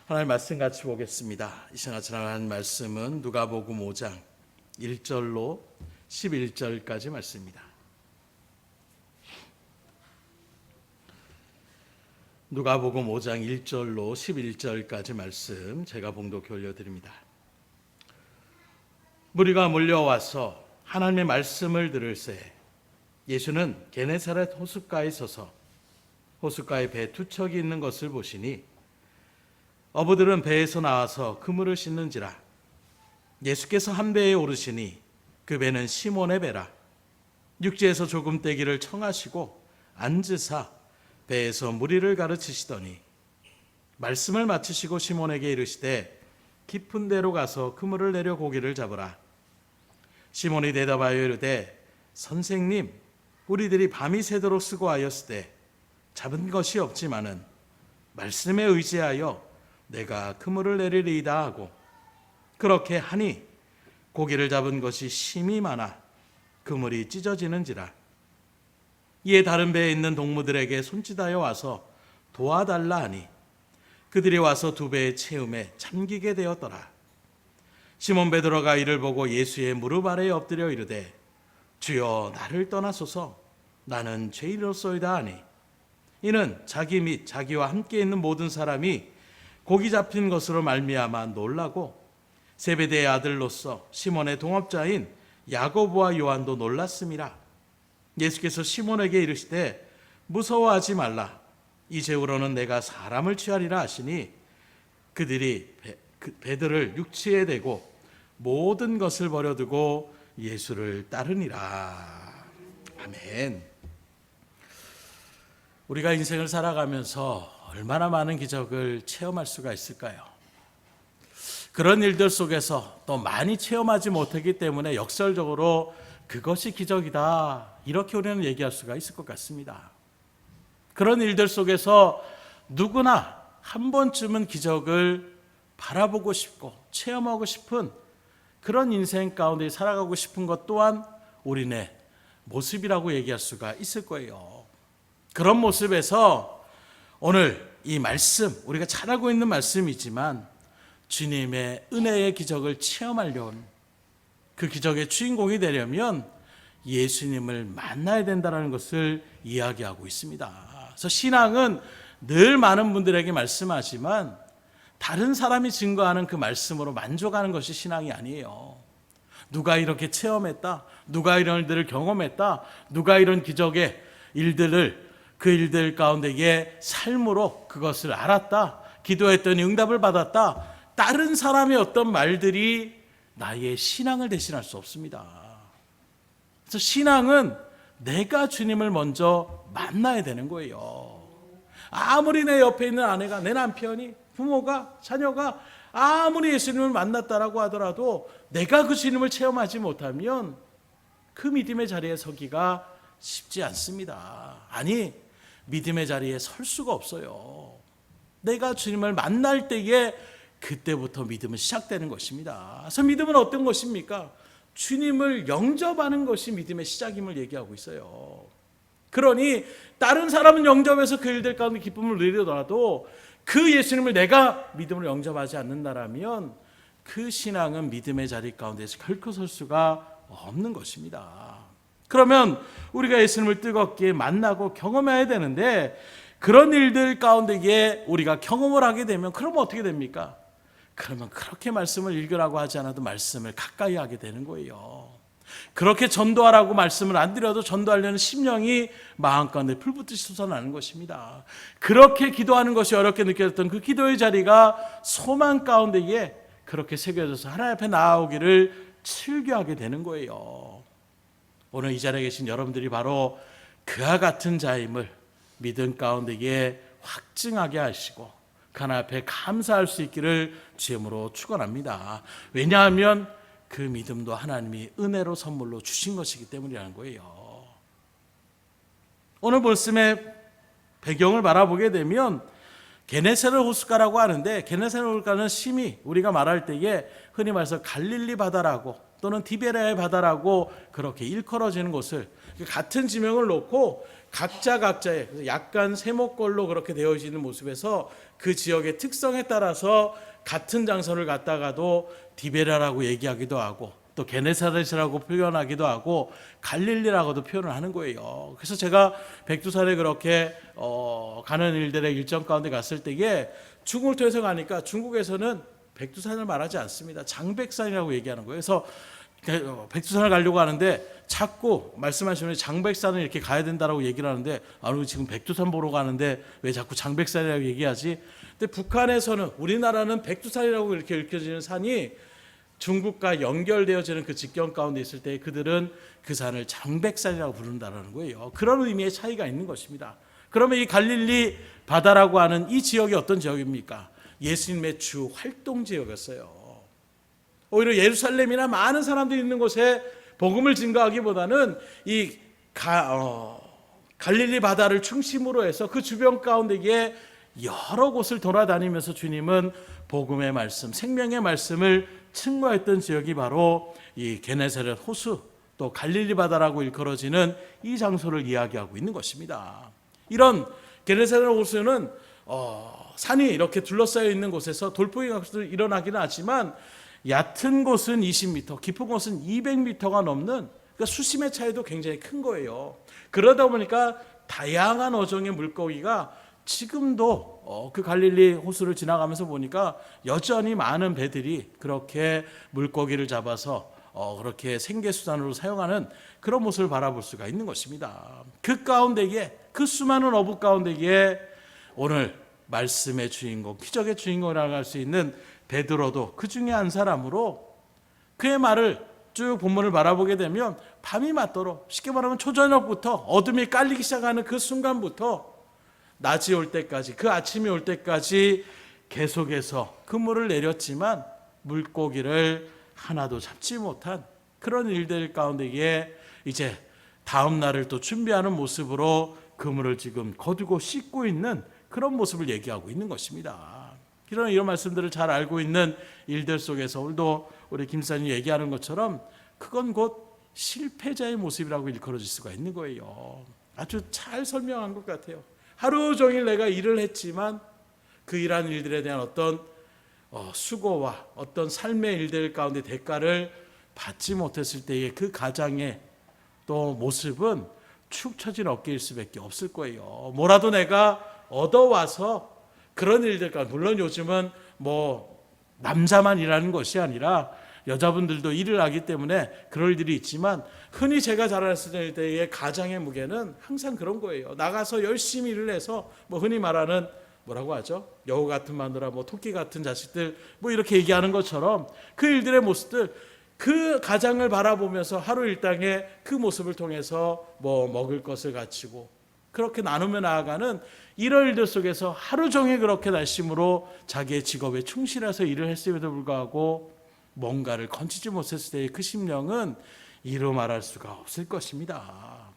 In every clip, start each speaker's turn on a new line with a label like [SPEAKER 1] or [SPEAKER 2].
[SPEAKER 1] 하나님 말씀 같이 보겠습니다. 이 시간 지나간 말씀은 누가복음 5장 1절로 11절까지 말씀입니다. 누가복음 5장 1절로 11절까지 말씀 제가 봉독해 올려드립니다. 무리가 몰려와서 하나님의 말씀을 들을새 예수는 게네사렛 호숫가에 서서 호숫가에 배 두 척이 있는 것을 보시니 어부들은 배에서 나와서 그물을 씻는지라. 예수께서 한 배에 오르시니 그 배는 시몬의 배라. 육지에서 조금 떼기를 청하시고 앉으사 배에서 무리를 가르치시더니 말씀을 마치시고 시몬에게 이르시되 깊은 데로 가서 그물을 내려 고기를 잡으라. 시몬이 대답하여 이르되 선생님, 우리들이 밤이 새도록 수고하였으되 잡은 것이 없지만은 말씀에 의지하여 내가 그물을 내리리이다 하고 그렇게 하니 고기를 잡은 것이 심히 많아 그물이 찢어지는지라. 이에 다른 배에 있는 동무들에게 손짓하여 와서 도와달라 하니 그들이 와서 두 배의 채움에 잠기게 되었더라. 시몬 베드로가 이를 보고 예수의 무릎 아래에 엎드려 이르되 주여 나를 떠나소서 나는 죄인으로소이다 하니 이는 자기 및 자기와 함께 있는 모든 사람이 고기 잡힌 것으로 말미암아 놀라고 세베대의 아들로서 시몬의 동업자인 야고보와 요한도 놀랐음이라. 예수께서 시몬에게 이르시되 무서워하지 말라. 이제후로는 내가 사람을 취하리라 하시니 그들이 배들을 육지에 대고 모든 것을 버려두고 예수를 따르니라. 아멘. 우리가 인생을 살아가면서 얼마나 많은 기적을 체험할 수가 있을까요? 그런 일들 속에서 또 많이 체험하지 못하기 때문에 역설적으로 그것이 기적이다 이렇게 우리는 얘기할 수가 있을 것 같습니다. 그런 일들 속에서 누구나 한 번쯤은 기적을 바라보고 싶고 체험하고 싶은 그런 인생 가운데 살아가고 싶은 것 또한 우리네 모습이라고 얘기할 수가 있을 거예요. 그런 모습에서 오늘 이 말씀, 우리가 잘 알고 있는 말씀이지만 주님의 은혜의 기적을 체험하려는 그 기적의 주인공이 되려면 예수님을 만나야 된다는 것을 이야기하고 있습니다. 그래서 신앙은 늘 많은 분들에게 말씀하지만 다른 사람이 증거하는 그 말씀으로 만족하는 것이 신앙이 아니에요. 누가 이렇게 체험했다, 누가 이런 일들을 경험했다, 누가 이런 기적의 일들을 그 일들 가운데의 삶으로 그것을 알았다, 기도했더니 응답을 받았다, 다른 사람의 어떤 말들이 나의 신앙을 대신할 수 없습니다. 그래서 신앙은 내가 주님을 먼저 만나야 되는 거예요. 아무리 내 옆에 있는 아내가, 내 남편이, 부모가, 자녀가 아무리 예수님을 만났다라고 하더라도 내가 그 주님을 체험하지 못하면 그 믿음의 자리에 서기가 쉽지 않습니다. 아니, 믿음의 자리에 설 수가 없어요. 내가 주님을 만날 때에 그때부터 믿음은 시작되는 것입니다. 그래서 믿음은 어떤 것입니까? 주님을 영접하는 것이 믿음의 시작임을 얘기하고 있어요. 그러니 다른 사람은 영접해서 그 일들 가운데 기쁨을 누리더라도 그 예수님을 내가 믿음으로 영접하지 않는다라면 그 신앙은 믿음의 자리 가운데서 결코 설 수가 없는 것입니다. 그러면 우리가 예수님을 뜨겁게 만나고 경험해야 되는데 그런 일들 가운데에 우리가 경험을 하게 되면 그러면 어떻게 됩니까? 그러면 그렇게 말씀을 읽으라고 하지 않아도 말씀을 가까이 하게 되는 거예요. 그렇게 전도하라고 말씀을 안 드려도 전도하려는 심령이 마음 가운데 불붙듯이 솟아나는 것입니다. 그렇게 기도하는 것이 어렵게 느껴졌던 그 기도의 자리가 소망 가운데에 그렇게 새겨져서 하나님 앞에 나아오기를 즐겨하게 되는 거예요. 오늘 이 자리에 계신 여러분들이 바로 그와 같은 자임을 믿음 가운데에 확증하게 하시고 그 하나님 앞에 감사할 수 있기를 주님으로 축원합니다. 왜냐하면 그 믿음도 하나님이 은혜로 선물로 주신 것이기 때문이라는 거예요. 오늘 말씀의 배경을 바라보게 되면 게네사렛 호숫가라고 하는데 게네사렛 호숫가는 심히 우리가 말할 때에 흔히 말해서 갈릴리 바다라고 또는 디베레아의 바다라고 그렇게 일컬어지는 곳을 같은 지명을 놓고 각자의 약간 세모꼴로 그렇게 되어지는 모습에서 그 지역의 특성에 따라서 같은 장소를 갔다가도 디베라라고 얘기하기도 하고 또 게네사렛이라고 표현하기도 하고 갈릴리라고도 표현을 하는 거예요. 그래서 제가 백두산에 그렇게 가는 일들의 일정 가운데 갔을 때에 중국을 통해서 가니까 중국에서는 백두산을 말하지 않습니다. 장백산이라고 얘기하는 거예요. 그래서 백두산을 가려고 하는데 자꾸 말씀하시는 장백산을 이렇게 가야 된다라고 얘기를 하는데 우리 지금 백두산 보러 가는데 왜 자꾸 장백산이라고 얘기하지? 근데 북한에서는 우리나라는 백두산이라고 이렇게 읽혀지는 산이 중국과 연결되어지는 그 직경 가운데 있을 때 그들은 그 산을 장백산이라고 부른다는 거예요. 그런 의미의 차이가 있는 것입니다. 그러면 이 갈릴리 바다라고 하는 이 지역이 어떤 지역입니까? 예수님의 주 활동 지역이었어요. 오히려 예루살렘이나 많은 사람들이 있는 곳에 복음을 증거하기보다는 이 갈릴리 바다를 중심으로 해서 그 주변 가운데에 여러 곳을 돌아다니면서 주님은 복음의 말씀, 생명의 말씀을 증거했던 지역이 바로 이 게네사렛 호수 또 갈릴리 바다라고 일컬어지는 이 장소를 이야기하고 있는 것입니다. 이런 게네사렛 호수는 산이 이렇게 둘러싸여 있는 곳에서 돌풍이 일어나기는 하지만 얕은 곳은 20m, 깊은 곳은 200m가 넘는 그러니까 수심의 차이도 굉장히 큰 거예요. 그러다 보니까 다양한 어종의 물고기가 지금도 그 갈릴리 호수를 지나가면서 보니까 여전히 많은 배들이 그렇게 물고기를 잡아서 그렇게 생계수단으로 사용하는 그런 모습을 바라볼 수가 있는 것입니다. 그 가운데에 그 수많은 어부 가운데에 오늘 말씀의 주인공, 기적의 주인공이라고 할 수 있는 베드로도 그 중에 한 사람으로 그의 말을 쭉 본문을 바라보게 되면 밤이 맞도록 쉽게 말하면 초저녁부터 어둠이 깔리기 시작하는 그 순간부터 낮이 올 때까지 그 아침이 올 때까지 계속해서 그물을 내렸지만 물고기를 하나도 잡지 못한 그런 일들 가운데에 이제 다음 날을 또 준비하는 모습으로 그물을 지금 거두고 씻고 있는 그런 모습을 얘기하고 있는 것입니다. 이런 말씀들을 잘 알고 있는 일들 속에서 오늘도 우리 김사님 얘기하는 것처럼 그건 곧 실패자의 모습이라고 일컬어질 수가 있는 거예요. 아주 잘 설명한 것 같아요. 하루 종일 내가 일을 했지만 그 일한 일들에 대한 어떤 수고와 어떤 삶의 일들 가운데 대가를 받지 못했을 때의 그 가장의 또 모습은 축 처진 어깨일 수밖에 없을 거예요. 뭐라도 내가 얻어와서 그런 일들 가운데 물론 요즘은 뭐 남자만 일하는 것이 아니라 여자분들도 일을 하기 때문에 그럴 일이 있지만 흔히 제가 자랐을 때의 가장의 무게는 항상 그런 거예요. 나가서 열심히 일을 해서 뭐 흔히 말하는 뭐라고 하죠? 여우 같은 마누라, 뭐 토끼 같은 자식들 뭐 이렇게 얘기하는 것처럼 그 일들의 모습들 그 가장을 바라보면서 하루 일당의 그 모습을 통해서 뭐 먹을 것을 갖추고 그렇게 나누며 나아가는 이런 일들 속에서 하루 종일 그렇게 날심으로 자기의 직업에 충실해서 일을 했음에도 불구하고 뭔가를 건지지 못했을 때의 그 심령은 이루 말할 수가 없을 것입니다.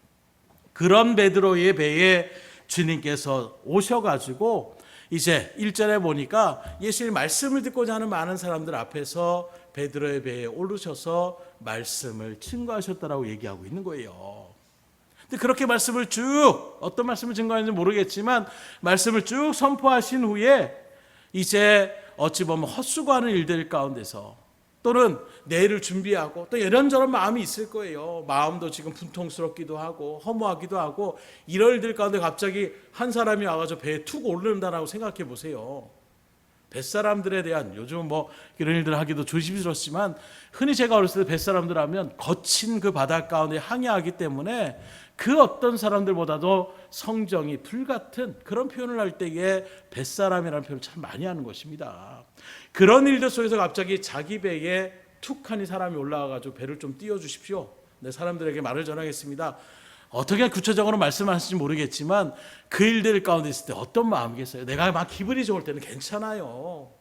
[SPEAKER 1] 그런 베드로의 배에 주님께서 오셔가지고 이제 1절에 보니까 예수님 말씀을 듣고자 하는 많은 사람들 앞에서 베드로의 배에 오르셔서 말씀을 증거하셨다라고 얘기하고 있는 거예요. 근데 그렇게 말씀을 쭉 어떤 말씀을 증거하는지 모르겠지만 말씀을 쭉 선포하신 후에 이제 어찌 보면 헛수고하는 일들 가운데서 또는 내일을 준비하고 또 이런저런 마음이 있을 거예요. 마음도 지금 분통스럽기도 하고 허무하기도 하고 이럴 일들 가운데 갑자기 한 사람이 와가지고 배에 툭 오른다라고 생각해 보세요. 뱃사람들에 대한 요즘 뭐 이런 일들 하기도 조심스럽지만 흔히 제가 어렸을 때 뱃사람들 하면 거친 그 바다 가운데 항해하기 때문에 그 어떤 사람들보다도 성정이 불같은 그런 표현을 할 때에 뱃사람이라는 표현을 참 많이 하는 것입니다. 그런 일들 속에서 갑자기 자기 배에 툭하니 사람이 올라와가지고 배를 좀 띄워주십시오. 네, 사람들에게 말을 전하겠습니다. 어떻게 구체적으로 말씀하실지 모르겠지만 그 일들 가운데 있을 때 어떤 마음이겠어요? 내가 막 기분이 좋을 때는 괜찮아요.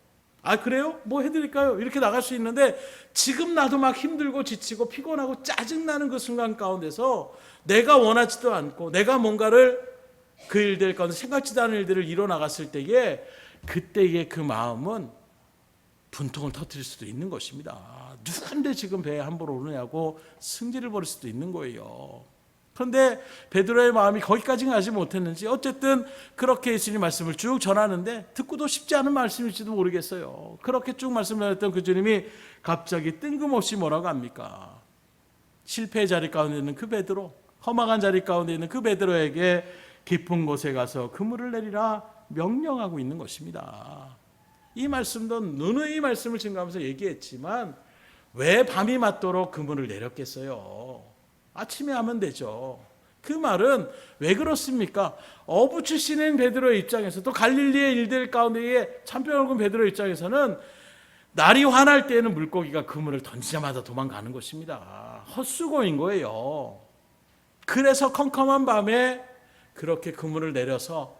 [SPEAKER 1] 아 그래요? 뭐 해드릴까요? 이렇게 나갈 수 있는데 지금 나도 막 힘들고 지치고 피곤하고 짜증나는 그 순간 가운데서 내가 원하지도 않고 내가 뭔가를 그 일들 가운데 생각지도 않은 일들을 이뤄나갔을 때에 그때의 그 마음은 분통을 터뜨릴 수도 있는 것입니다. 누군데 지금 배에 함부로 오르냐고 승질을 벌일 수도 있는 거예요. 그런데 베드로의 마음이 거기까지는 가지 못했는지 어쨌든 그렇게 예수님 말씀을 쭉 전하는데 듣고도 쉽지 않은 말씀일지도 모르겠어요. 그렇게 쭉 말씀을 전했던 그 주님이 갑자기 뜬금없이 뭐라고 합니까? 실패의 자리 가운데 있는 그 베드로, 험악한 자리 가운데 있는 그 베드로에게 깊은 곳에 가서 그물을 내리라 명령하고 있는 것입니다. 이 말씀도 누누이 말씀을 증거하면서 얘기했지만 왜 밤이 맞도록 그물을 내렸겠어요? 아침에 하면 되죠. 그 말은 왜 그렇습니까? 어부 출신인 베드로의 입장에서 또 갈릴리의 일들 가운데에 참뼈 굵은 베드로의 입장에서는 날이 환할 때에는 물고기가 그물을 던지자마자 도망가는 것입니다. 헛수고인 거예요. 그래서 컴컴한 밤에 그렇게 그물을 내려서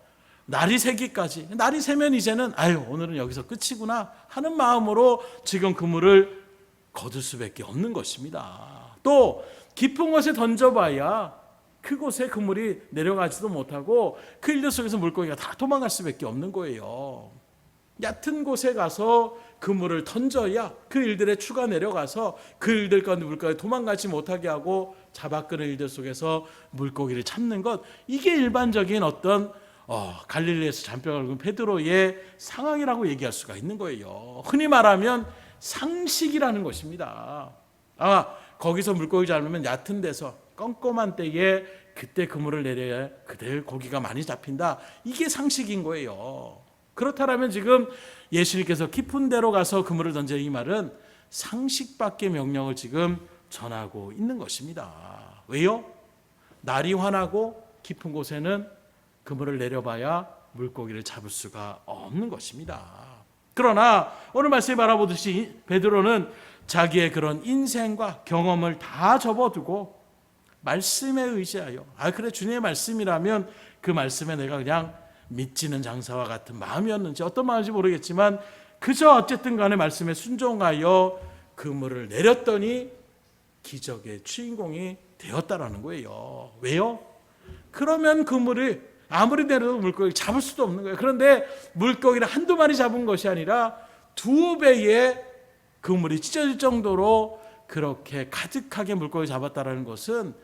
[SPEAKER 1] 날이 새기까지, 날이 새면 이제는 오늘은 여기서 끝이구나 하는 마음으로 지금 그물을 거둘 수밖에 없는 것입니다. 또 깊은 곳에 던져봐야 그곳에 그물이 내려가지도 못하고 그 일들 속에서 물고기가 다 도망갈 수밖에 없는 거예요. 얕은 곳에 가서 그물을 던져야 그 일들에 추가 내려가서 그 일들 가운데 물고기가 도망가지 못하게 하고 잡아끄는 일들 속에서 물고기를 잡는 것, 이게 일반적인 어떤 갈릴리에서 잔뼈가 굵은 베드로의 상황이라고 얘기할 수가 있는 거예요. 흔히 말하면 상식이라는 것입니다. 거기서 물고기 잡으면 얕은 데서 껌껌한 때에 그때 그물을 내려야 그들 고기가 많이 잡힌다. 이게 상식인 거예요. 그렇다면 지금 예수님께서 깊은 데로 가서 그물을 던져, 이 말은 상식밖의 명령을 지금 전하고 있는 것입니다. 왜요? 날이 환하고 깊은 곳에는 그물을 내려봐야 물고기를 잡을 수가 없는 것입니다. 그러나 오늘 말씀에 바라보듯이 베드로는 자기의 그런 인생과 경험을 다 접어두고 말씀에 의지하여, 그래 주님의 말씀이라면 그 말씀에 내가 그냥 믿지는 장사와 같은 마음이었는지 어떤 마음인지 모르겠지만 그저 어쨌든 간에 말씀에 순종하여 그물을 내렸더니 기적의 주인공이 되었다라는 거예요. 왜요? 그러면 그물을 아무리 내려도 물고기를 잡을 수도 없는 거예요. 그런데 물고기를 한두 마리 잡은 것이 아니라 2배의 그물이 찢어질 정도로 그렇게 가득하게 물고기 잡았다라는 것은,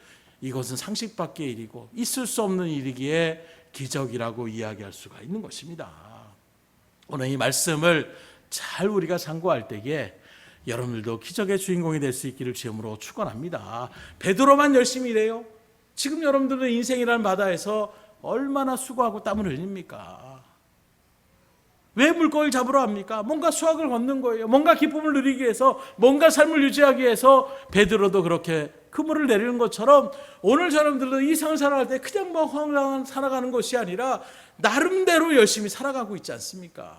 [SPEAKER 1] 이것은 상식 밖의 일이고 있을 수 없는 일이기에 기적이라고 이야기할 수가 있는 것입니다. 오늘 이 말씀을 잘 우리가 상고할 때에 여러분들도 기적의 주인공이 될 수 있기를 주님으로 축원합니다. 베드로만 열심히 일해요? 지금 여러분들은 인생이라는 바다에서 얼마나 수고하고 땀을 흘립니까? 왜 물고기를 잡으러 합니까? 뭔가 수확을 걷는 거예요. 뭔가 기쁨을 누리기 위해서, 뭔가 삶을 유지하기 위해서 베드로도 그렇게 그물을 내리는 것처럼 오늘 여러분들도 이 세상을 살아갈 때 그냥 허황 살아가는 것이 아니라 나름대로 열심히 살아가고 있지 않습니까?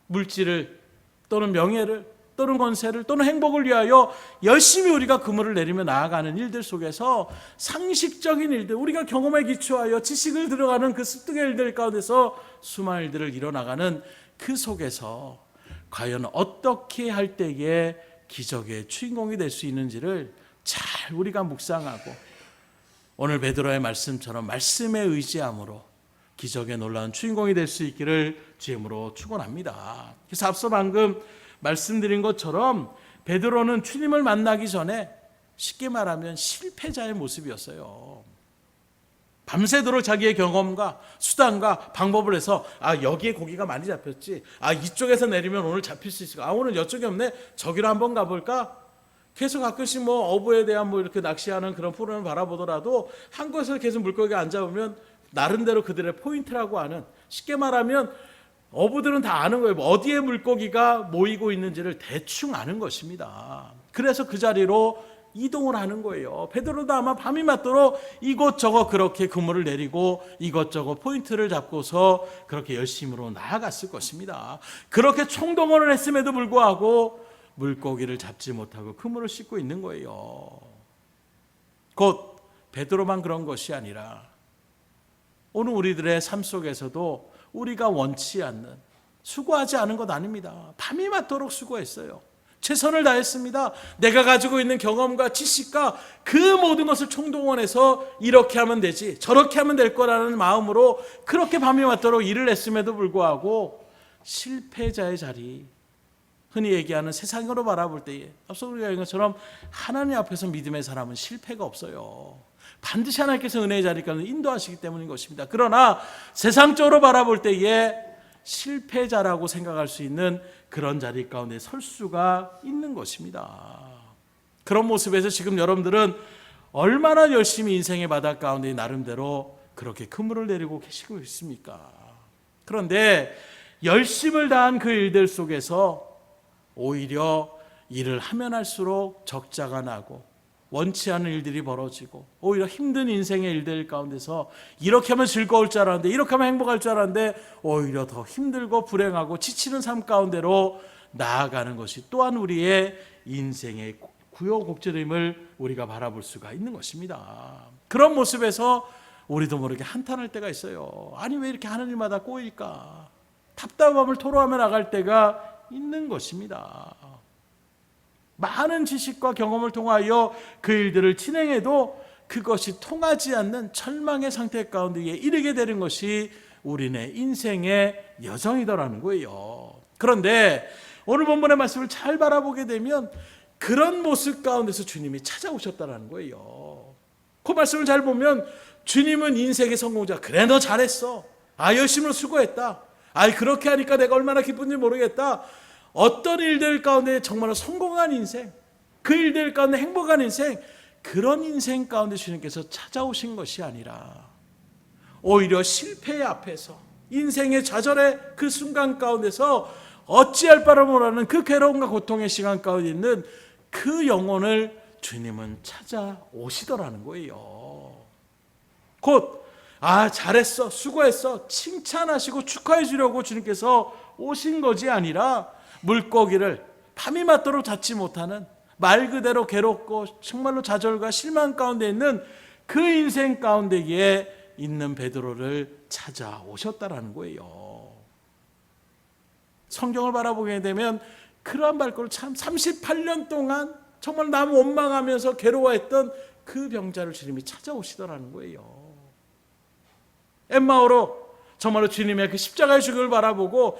[SPEAKER 1] 물질을 또는 명예를 또는 권세를 또는 행복을 위하여 열심히 우리가 그물을 내리며 나아가는 일들 속에서 상식적인 일들, 우리가 경험에 기초하여 지식을 들어가는 그 습득의 일들 가운데서 수많은 일들을 이뤄나가는 그 속에서 과연 어떻게 할 때에 기적의 주인공이 될 수 있는지를 잘 우리가 묵상하고 오늘 베드로의 말씀처럼 말씀에 의지함으로 기적의 놀라운 주인공이 될 수 있기를 주님으로 축원합니다. 그래서 앞서 방금 말씀드린 것처럼 베드로는 주님을 만나기 전에 쉽게 말하면 실패자의 모습이었어요. 밤새도록 자기의 경험과 수단과 방법을 해서 여기에 고기가 많이 잡혔지, 이쪽에서 내리면 오늘 잡힐 수 있을까, 오늘 이쪽이 없네, 저기로 한번 가볼까. 계속 가끔씩 어부에 대한 이렇게 낚시하는 그런 프로그램을 바라보더라도 한 곳에서 계속 물고기가 안 잡으면 나름대로 그들의 포인트라고 하는, 쉽게 말하면 어부들은 다 아는 거예요. 어디에 물고기가 모이고 있는지를 대충 아는 것입니다. 그래서 그 자리로 이동을 하는 거예요. 베드로도 아마 밤이 맞도록 이곳저곳 그렇게 그물을 내리고 이것저것 포인트를 잡고서 그렇게 열심으로 나아갔을 것입니다. 그렇게 총동원을 했음에도 불구하고 물고기를 잡지 못하고 그물을 씻고 있는 거예요. 곧 베드로만 그런 것이 아니라 오늘 우리들의 삶 속에서도 우리가 원치 않는, 수고하지 않은 것 아닙니다. 밤이 맞도록 수고했어요. 최선을 다했습니다. 내가 가지고 있는 경험과 지식과 그 모든 것을 총동원해서 이렇게 하면 되지, 저렇게 하면 될 거라는 마음으로 그렇게 밤이 맞도록 일을 했음에도 불구하고 실패자의 자리, 흔히 얘기하는 세상으로 바라볼 때에 앞서 우리가 얘기한 것처럼 하나님 앞에서 믿음의 사람은 실패가 없어요. 반드시 하나님께서 은혜의 자리 가운데 인도하시기 때문인 것입니다. 그러나 세상적으로 바라볼 때에 실패자라고 생각할 수 있는 그런 자리 가운데 설 수가 있는 것입니다. 그런 모습에서 지금 여러분들은 얼마나 열심히 인생의 바닥 가운데 나름대로 그렇게 그물을 내리고 계시고 있습니까? 그런데 열심을 다한 그 일들 속에서 오히려 일을 하면 할수록 적자가 나고 원치 않은 일들이 벌어지고 오히려 힘든 인생의 일들 가운데서 이렇게 하면 즐거울 줄 알았는데 이렇게 하면 행복할 줄 알았는데 오히려 더 힘들고 불행하고 지치는 삶 가운데로 나아가는 것이 또한 우리의 인생의 구요곡절임을 우리가 바라볼 수가 있는 것입니다. 그런 모습에서 우리도 모르게 한탄할 때가 있어요. 아니 왜 이렇게 하는 일마다 꼬일까? 답답함을 토로하며 나갈 때가 있는 것입니다. 많은 지식과 경험을 통하여 그 일들을 진행해도 그것이 통하지 않는 절망의 상태 가운데 이르게 되는 것이 우리네 인생의 여정이더라는 거예요. 그런데 오늘 본문의 말씀을 잘 바라보게 되면 그런 모습 가운데서 주님이 찾아오셨다는 거예요. 그 말씀을 잘 보면 주님은 인생의 성공자. 그래 너 잘했어. 열심히 수고했다. 그렇게 하니까 내가 얼마나 기쁜지 모르겠다. 어떤 일들 가운데 정말로 성공한 인생, 그 일들 가운데 행복한 인생, 그런 인생 가운데 주님께서 찾아오신 것이 아니라 오히려 실패의 앞에서 인생의 좌절의 그 순간 가운데서 어찌할 바를 모르는 그 괴로움과 고통의 시간 가운데 있는 그 영혼을 주님은 찾아오시더라는 거예요. 곧 잘했어, 수고했어 칭찬하시고 축하해 주려고 주님께서 오신 것이 아니라 물고기를 밤이 맞도록 잡지 못하는 말 그대로 괴롭고 정말로 좌절과 실망 가운데 있는 그 인생 가운데에 있는 베드로를 찾아오셨다라는 거예요. 성경을 바라보게 되면 그러한 발걸음을 참 38년 동안 정말 너무 원망하면서 괴로워했던 그 병자를 주님이 찾아오시더라는 거예요. 엠마오로 정말로 주님의 그 십자가의 죽음을 바라보고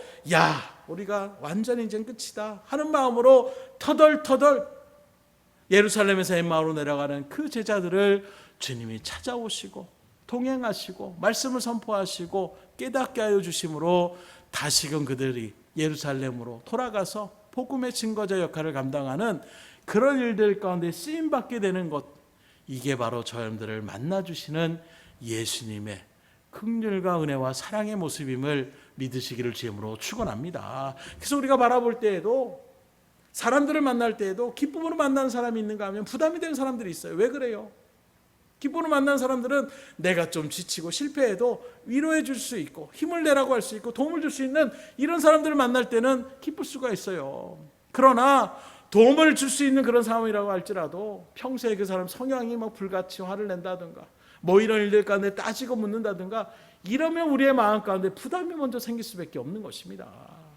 [SPEAKER 1] 우리가 완전히 이제 끝이다 하는 마음으로 터덜터덜 예루살렘에서 엠마오로 내려가는 그 제자들을 주님이 찾아오시고 동행하시고 말씀을 선포하시고 깨닫게 하여 주심으로 다시금 그들이 예루살렘으로 돌아가서 복음의 증거자 역할을 감당하는 그런 일들 가운데 쓰임받게 되는 것, 이게 바로 저 여러분들을 만나주시는 예수님의 긍휼과 은혜와 사랑의 모습임을 믿으시기를 주님으로 축원합니다. 그래서 우리가 바라볼 때에도 사람들을 만날 때에도 기쁨으로 만나는 사람이 있는가 하면 부담이 되는 사람들이 있어요. 왜 그래요? 기쁨으로 만나는 사람들은 내가 좀 지치고 실패해도 위로해 줄 수 있고 힘을 내라고 할 수 있고 도움을 줄 수 있는 이런 사람들을 만날 때는 기쁠 수가 있어요. 그러나 도움을 줄 수 있는 그런 상황이라고 할지라도 평소에 그 사람 성향이 불같이 화를 낸다든가 이런 일들 가운데 따지고 묻는다든가 이러면 우리의 마음 가운데 부담이 먼저 생길 수밖에 없는 것입니다.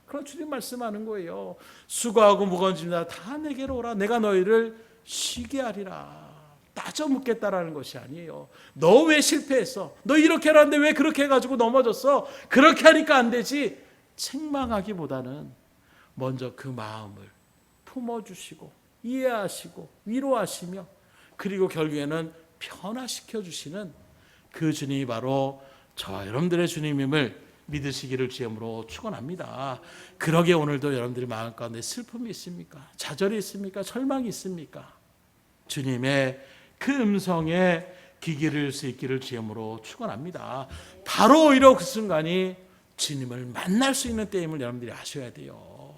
[SPEAKER 1] 그런 주님 말씀하는 거예요. 수고하고 무거운 짐 다 내게로 오라. 내가 너희를 쉬게 하리라. 따져 묻겠다라는 것이 아니에요. 너 왜 실패했어? 너 이렇게 하는데 왜 그렇게 해가지고 넘어졌어? 그렇게 하니까 안 되지. 책망하기보다는 먼저 그 마음을 품어주시고 이해하시고 위로하시며 그리고 결국에는 변화시켜 주시는 그 주님이 바로 저와 여러분들의 주님임을 믿으시기를 주님으로 축원합니다. 그러게 오늘도 여러분들의 마음 가운데 슬픔이 있습니까? 좌절이 있습니까? 절망이 있습니까? 주님의 그 음성에 귀 기울일 수 있기를 주님으로 축원합니다. 바로 오히려 그 순간이 주님을 만날 수 있는 때임을 여러분들이 아셔야 돼요.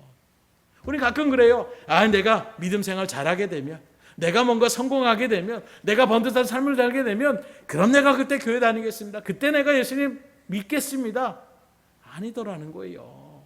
[SPEAKER 1] 우리 가끔 그래요. 내가 믿음 생활 잘하게 되면, 내가 뭔가 성공하게 되면, 내가 번듯한 삶을 살게 되면 그럼 내가 그때 교회 다니겠습니다. 그때 내가 예수님 믿겠습니다. 아니더라는 거예요.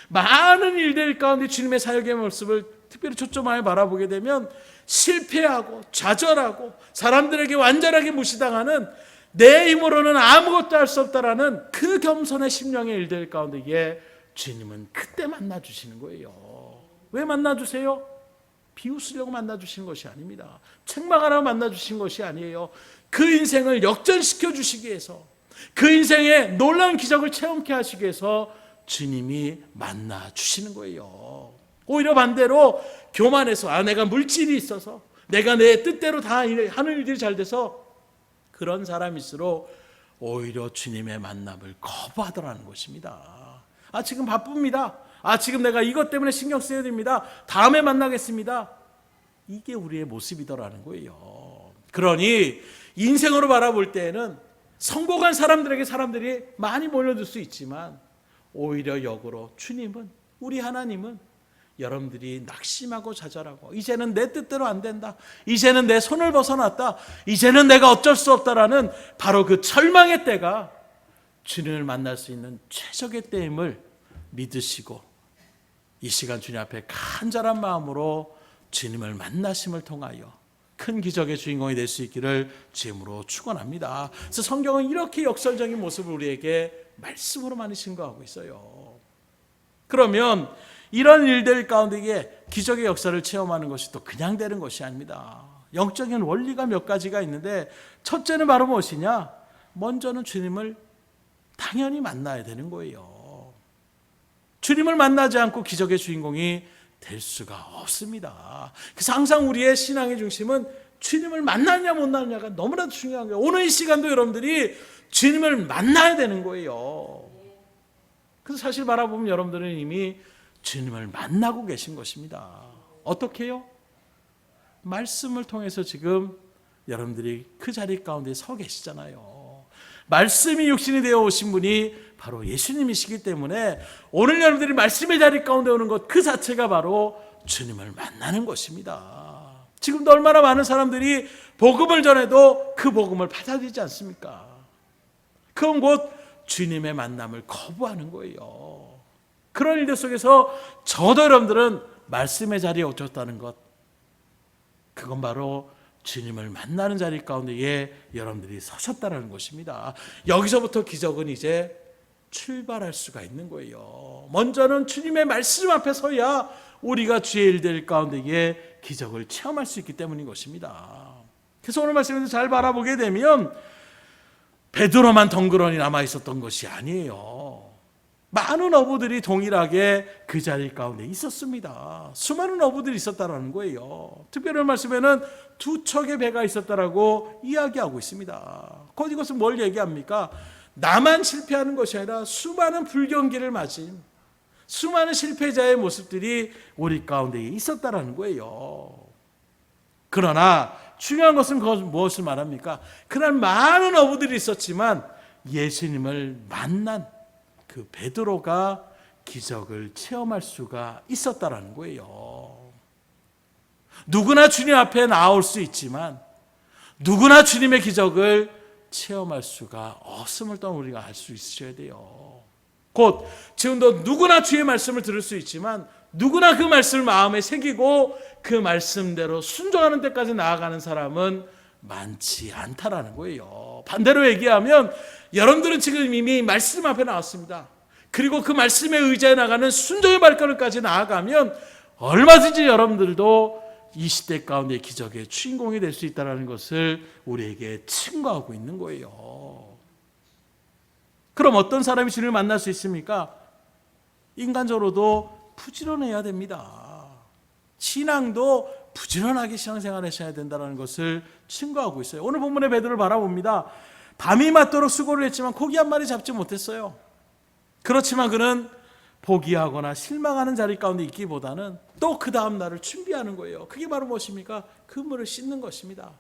[SPEAKER 1] 많은 일들 가운데 주님의 사역의 모습을 특별히 초점하여 바라보게 되면 실패하고 좌절하고 사람들에게 완전하게 무시당하는 내 힘으로는 아무것도 할 수 없다라는 그 겸손의 심령의 일들 가운데에 주님은 그때 만나주시는 거예요. 왜 만나주세요? 비웃으려고 만나주시는 것이 아닙니다. 책망하라고 만나주신 것이 아니에요. 그 인생을 역전시켜 주시기 위해서, 그 인생의 놀라운 기적을 체험케 하시기 위해서 주님이 만나주시는 거예요. 오히려 반대로 교만해서 내가 물질이 있어서 내가 내 뜻대로 다 하는 일들이 잘 돼서 그런 사람일수록 오히려 주님의 만남을 거부하더라는 것입니다. 지금 바쁩니다. 지금 내가 이것 때문에 신경 써야 됩니다. 다음에 만나겠습니다. 이게 우리의 모습이더라는 거예요. 그러니 인생으로 바라볼 때에는 성공한 사람들에게 사람들이 많이 몰려들 수 있지만 오히려 역으로 주님은, 우리 하나님은 여러분들이 낙심하고 좌절하고 이제는 내 뜻대로 안 된다, 이제는 내 손을 벗어났다, 이제는 내가 어쩔 수 없다라는 바로 그 절망의 때가 주님을 만날 수 있는 최적의 때임을 믿으시고 이 시간 주님 앞에 간절한 마음으로 주님을 만나심을 통하여 큰 기적의 주인공이 될 수 있기를 주님으로 축원합니다. 그래서 성경은 이렇게 역설적인 모습을 우리에게 말씀으로 많이 증거하고 있어요. 그러면 이런 일들 가운데에 기적의 역사를 체험하는 것이 또 그냥 되는 것이 아닙니다. 영적인 원리가 몇 가지가 있는데 첫째는 바로 무엇이냐? 먼저는 주님을 당연히 만나야 되는 거예요. 주님을 만나지 않고 기적의 주인공이 될 수가 없습니다. 그래서 항상 우리의 신앙의 중심은 주님을 만나냐 못 만나냐가 너무나도 중요한 거예요. 오늘 이 시간도 여러분들이 주님을 만나야 되는 거예요. 그래서 사실 바라보면 여러분들은 이미 주님을 만나고 계신 것입니다. 어떻게 해요? 말씀을 통해서 지금 여러분들이 그 자리 가운데 서 계시잖아요. 말씀이 육신이 되어 오신 분이 바로 예수님이시기 때문에 오늘 여러분들이 말씀의 자리 가운데 오는 것 그 자체가 바로 주님을 만나는 것입니다. 지금도 얼마나 많은 사람들이 복음을 전해도 그 복음을 받아들이지 않습니까? 그건 곧 주님의 만남을 거부하는 거예요. 그런 일들 속에서 저도 여러분들은 말씀의 자리에 오셨다는 것, 그건 바로 주님을 만나는 자리 가운데에 여러분들이 서셨다는 것입니다. 여기서부터 기적은 이제 출발할 수가 있는 거예요. 먼저는 주님의 말씀 앞에 서야 우리가 주의 일들 가운데에 기적을 체험할 수 있기 때문인 것입니다. 그래서 오늘 말씀에서 잘 바라보게 되면 베드로만 덩그러니 남아 있었던 것이 아니에요. 많은 어부들이 동일하게 그 자리 가운데 있었습니다. 수많은 어부들이 있었다는 거예요. 특별한 말씀에는 2척의 배가 있었다라고 이야기하고 있습니다. 곧 이것은 뭘 얘기합니까? 나만 실패하는 것이 아니라 수많은 불경기를 맞은 수많은 실패자의 모습들이 우리 가운데 있었다라는 거예요. 그러나 중요한 것은 무엇을 말합니까? 그날 많은 어부들이 있었지만 예수님을 만난 그 베드로가 기적을 체험할 수가 있었다라는 거예요. 누구나 주님 앞에 나올 수 있지만 누구나 주님의 기적을 체험할 수가 없음을 또 우리가 알 수 있어야 돼요. 곧 지금도 누구나 주의 말씀을 들을 수 있지만 누구나 그 말씀을 마음에 새기고 그 말씀대로 순종하는 데까지 나아가는 사람은 많지 않다라는 거예요. 반대로 얘기하면 여러분들은 지금 이미 말씀 앞에 나왔습니다. 그리고 그 말씀에 의지해 나가는 순종의 발걸음까지 나아가면 얼마든지 여러분들도 이 시대 가운데 기적의 주인공이 될 수 있다는 것을 우리에게 증거하고 있는 거예요. 그럼 어떤 사람이 주님을 만날 수 있습니까? 인간적으로도 부지런해야 됩니다. 신앙도 부지런하게 신앙생활을 하셔야 된다는 것을 증거하고 있어요. 오늘 본문의 베드로를 바라봅니다. 밤이 맞도록 수고를 했지만 고기 한 마리 잡지 못했어요. 그렇지만 그는 포기하거나 실망하는 자리 가운데 있기보다는 또 그 다음 날을 준비하는 거예요. 그게 바로 무엇입니까? 그물을 씻는 것입니다.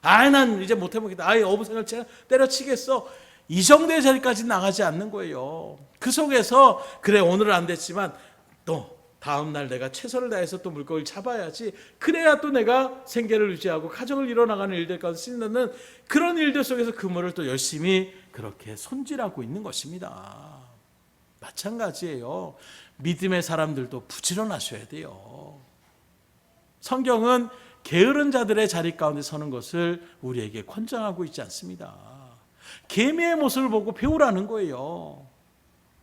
[SPEAKER 1] 난 이제 못해보겠다. 어부 생활 때려치겠어. 이 정도의 자리까지 나가지 않는 거예요. 그 속에서 그래 오늘은 안 됐지만 또 다음 날 내가 최선을 다해서 또 물고기를 잡아야지. 그래야 또 내가 생계를 유지하고 가정을 이뤄나가는 일들 가운데 쓰는 그런 일들 속에서 그물을 또 열심히 그렇게 손질하고 있는 것입니다. 마찬가지예요. 믿음의 사람들도 부지런하셔야 돼요. 성경은 게으른 자들의 자리 가운데 서는 것을 우리에게 권장하고 있지 않습니다. 계미의 모습을 보고 배우라는 거예요.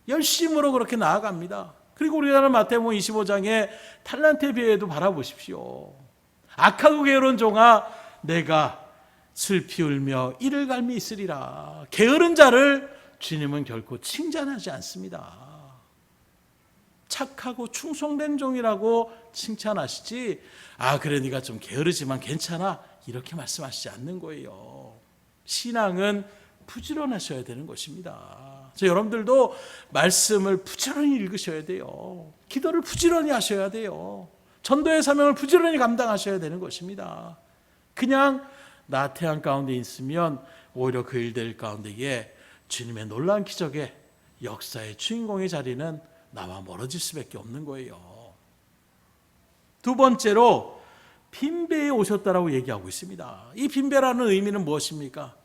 [SPEAKER 1] 열심으로 그렇게 나아갑니다. 그리고 우리나라 마태복음 25장의 탈란트의 비유에도 바라보십시오. 악하고 게으른 종아 내가 슬피 울며 이를 갈미 있으리라. 게으른 자를 주님은 결코 칭찬하지 않습니다. 착하고 충성된 종이라고 칭찬하시지 그래 네가 좀 게으르지만 괜찮아 이렇게 말씀하시지 않는 거예요. 신앙은 부지런하셔야 되는 것입니다. 여러분들도 말씀을 부지런히 읽으셔야 돼요. 기도를 부지런히 하셔야 돼요. 전도의 사명을 부지런히 감당하셔야 되는 것입니다. 그냥 나태한 가운데 있으면 오히려 그 일들 가운데에 주님의 놀라운 기적의 역사의 주인공의 자리는 나와 멀어질 수밖에 없는 거예요. 두 번째로 빈배에 오셨다라고 얘기하고 있습니다. 이 빈배라는 의미는 무엇입니까?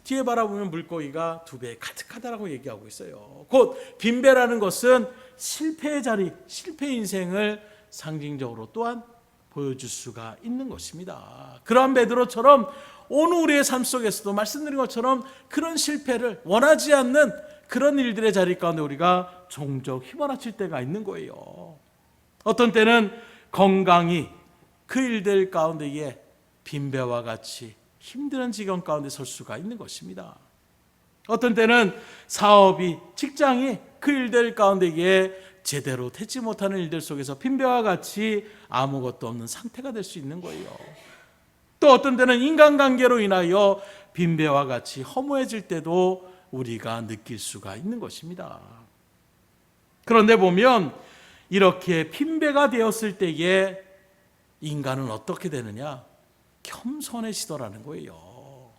[SPEAKER 1] 뒤에 바라보면 물고기가 2배 가득하다라고 얘기하고 있어요. 곧 빈배라는 것은 실패의 자리, 실패 인생을 상징적으로 또한 보여줄 수가 있는 것입니다. 그러한 베드로처럼 오늘 우리의 삶 속에서도 말씀드린 것처럼 그런 실패를 원하지 않는 그런 일들의 자리 가운데 우리가 종종 휘몰아칠 때가 있는 거예요. 어떤 때는 건강이 그 일들 가운데에 빈배와 같이 힘든 지경 가운데 설 수가 있는 것입니다. 어떤 때는 사업이, 직장이 그 일들 가운데에 제대로 되지 못하는 일들 속에서 빈배와 같이 아무것도 없는 상태가 될 수 있는 거예요. 또 어떤 때는 인간관계로 인하여 빈배와 같이 허무해질 때도 우리가 느낄 수가 있는 것입니다. 그런데 보면 이렇게 빈배가 되었을 때에 인간은 어떻게 되느냐? 겸손해지더라는 거예요.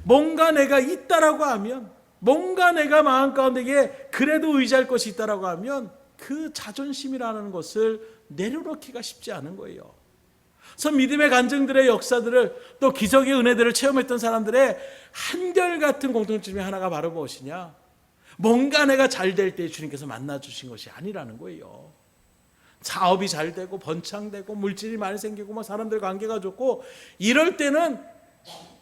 [SPEAKER 1] 뭔가 내가 있다라고 하면, 뭔가 내가 마음 가운데에 그래도 의지할 것이 있다라고 하면 그 자존심이라는 것을 내려놓기가 쉽지 않은 거예요. 그래서 믿음의 간증들의 역사들을 또 기적의 은혜들을 체험했던 사람들의 한결같은 공통점이 하나가 바로 무엇이냐? 뭔가 내가 잘 될 때 주님께서 만나주신 것이 아니라는 거예요. 사업이 잘 되고 번창되고 물질이 많이 생기고 사람들 관계가 좋고 이럴 때는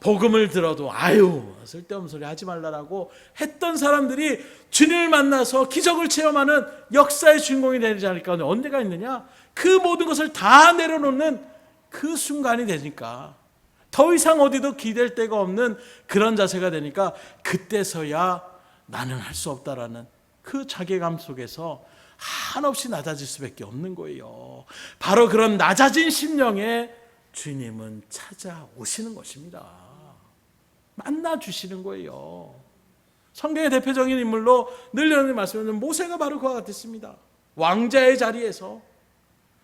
[SPEAKER 1] 복음을 들어도 아유 쓸데없는 소리 하지 말라라고 했던 사람들이 주님을 만나서 기적을 체험하는 역사의 주인공이 되지 않을까. 언제가 있느냐? 그 모든 것을 다 내려놓는 그 순간이 되니까, 더 이상 어디도 기댈 데가 없는 그런 자세가 되니까 그때서야 나는 할 수 없다라는 그 자괴감 속에서 한없이 낮아질 수밖에 없는 거예요. 바로 그런 낮아진 심령에 주님은 찾아오시는 것입니다. 만나주시는 거예요. 성경의 대표적인 인물로 늘 여러분이 말씀하는 모세가 바로 그와 같았습니다. 왕자의 자리에서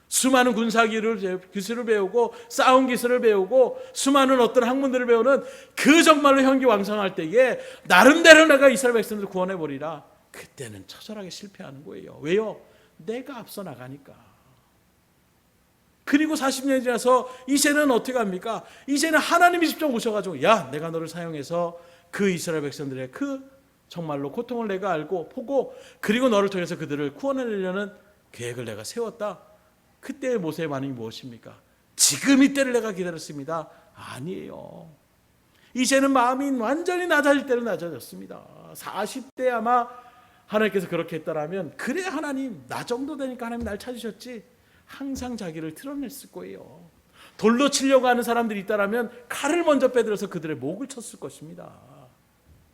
[SPEAKER 1] 수많은 군사 기술을 배우고 싸움 기술을 배우고 수많은 어떤 학문들을 배우는 그 정말로 혈기왕성할 때에 나름대로 내가 이스라엘 백성들을 구원해버리라. 그때는 처절하게 실패하는 거예요. 왜요? 내가 앞서 나가니까. 그리고 40년이 지나서 이제는 어떻게 합니까? 이제는 하나님이 직접 오셔가지고 야 내가 너를 사용해서 그 이스라엘 백성들의 그 정말로 고통을 내가 알고 보고 그리고 너를 통해서 그들을 구원하려는 계획을 내가 세웠다. 그때의 모세의 반응이 무엇입니까? 지금 이때를 내가 기다렸습니다. 아니에요. 이제는 마음이 완전히 낮아질 때로 낮아졌습니다. 40대 아마 하나님께서 그렇게 했다라면 그래 하나님 나 정도 되니까 하나님 날 찾으셨지 항상 자기를 드러냈을 거예요. 돌로 치려고 하는 사람들이 있다라면 칼을 먼저 빼들어서 그들의 목을 쳤을 것입니다.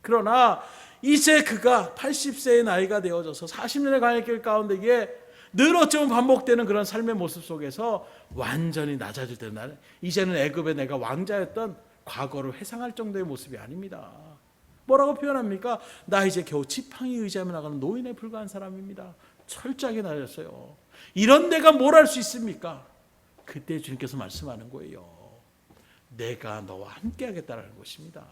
[SPEAKER 1] 그러나 이제 그가 80세의 나이가 되어져서 40년의 광야길 가운데에 늘 어쩌면 반복되는 그런 삶의 모습 속에서 완전히 낮아질 때는 이제는 애굽에 내가 왕자였던 과거를 회상할 정도의 모습이 아닙니다. 뭐라고 표현합니까? 나 이제 겨우 지팡이 의지하며 나가는 노인에 불과한 사람입니다. 철저하게 낮았어요. 이런 내가 뭘 할 수 있습니까? 그때 주님께서 말씀하는 거예요. 내가 너와 함께 하겠다는 것입니다.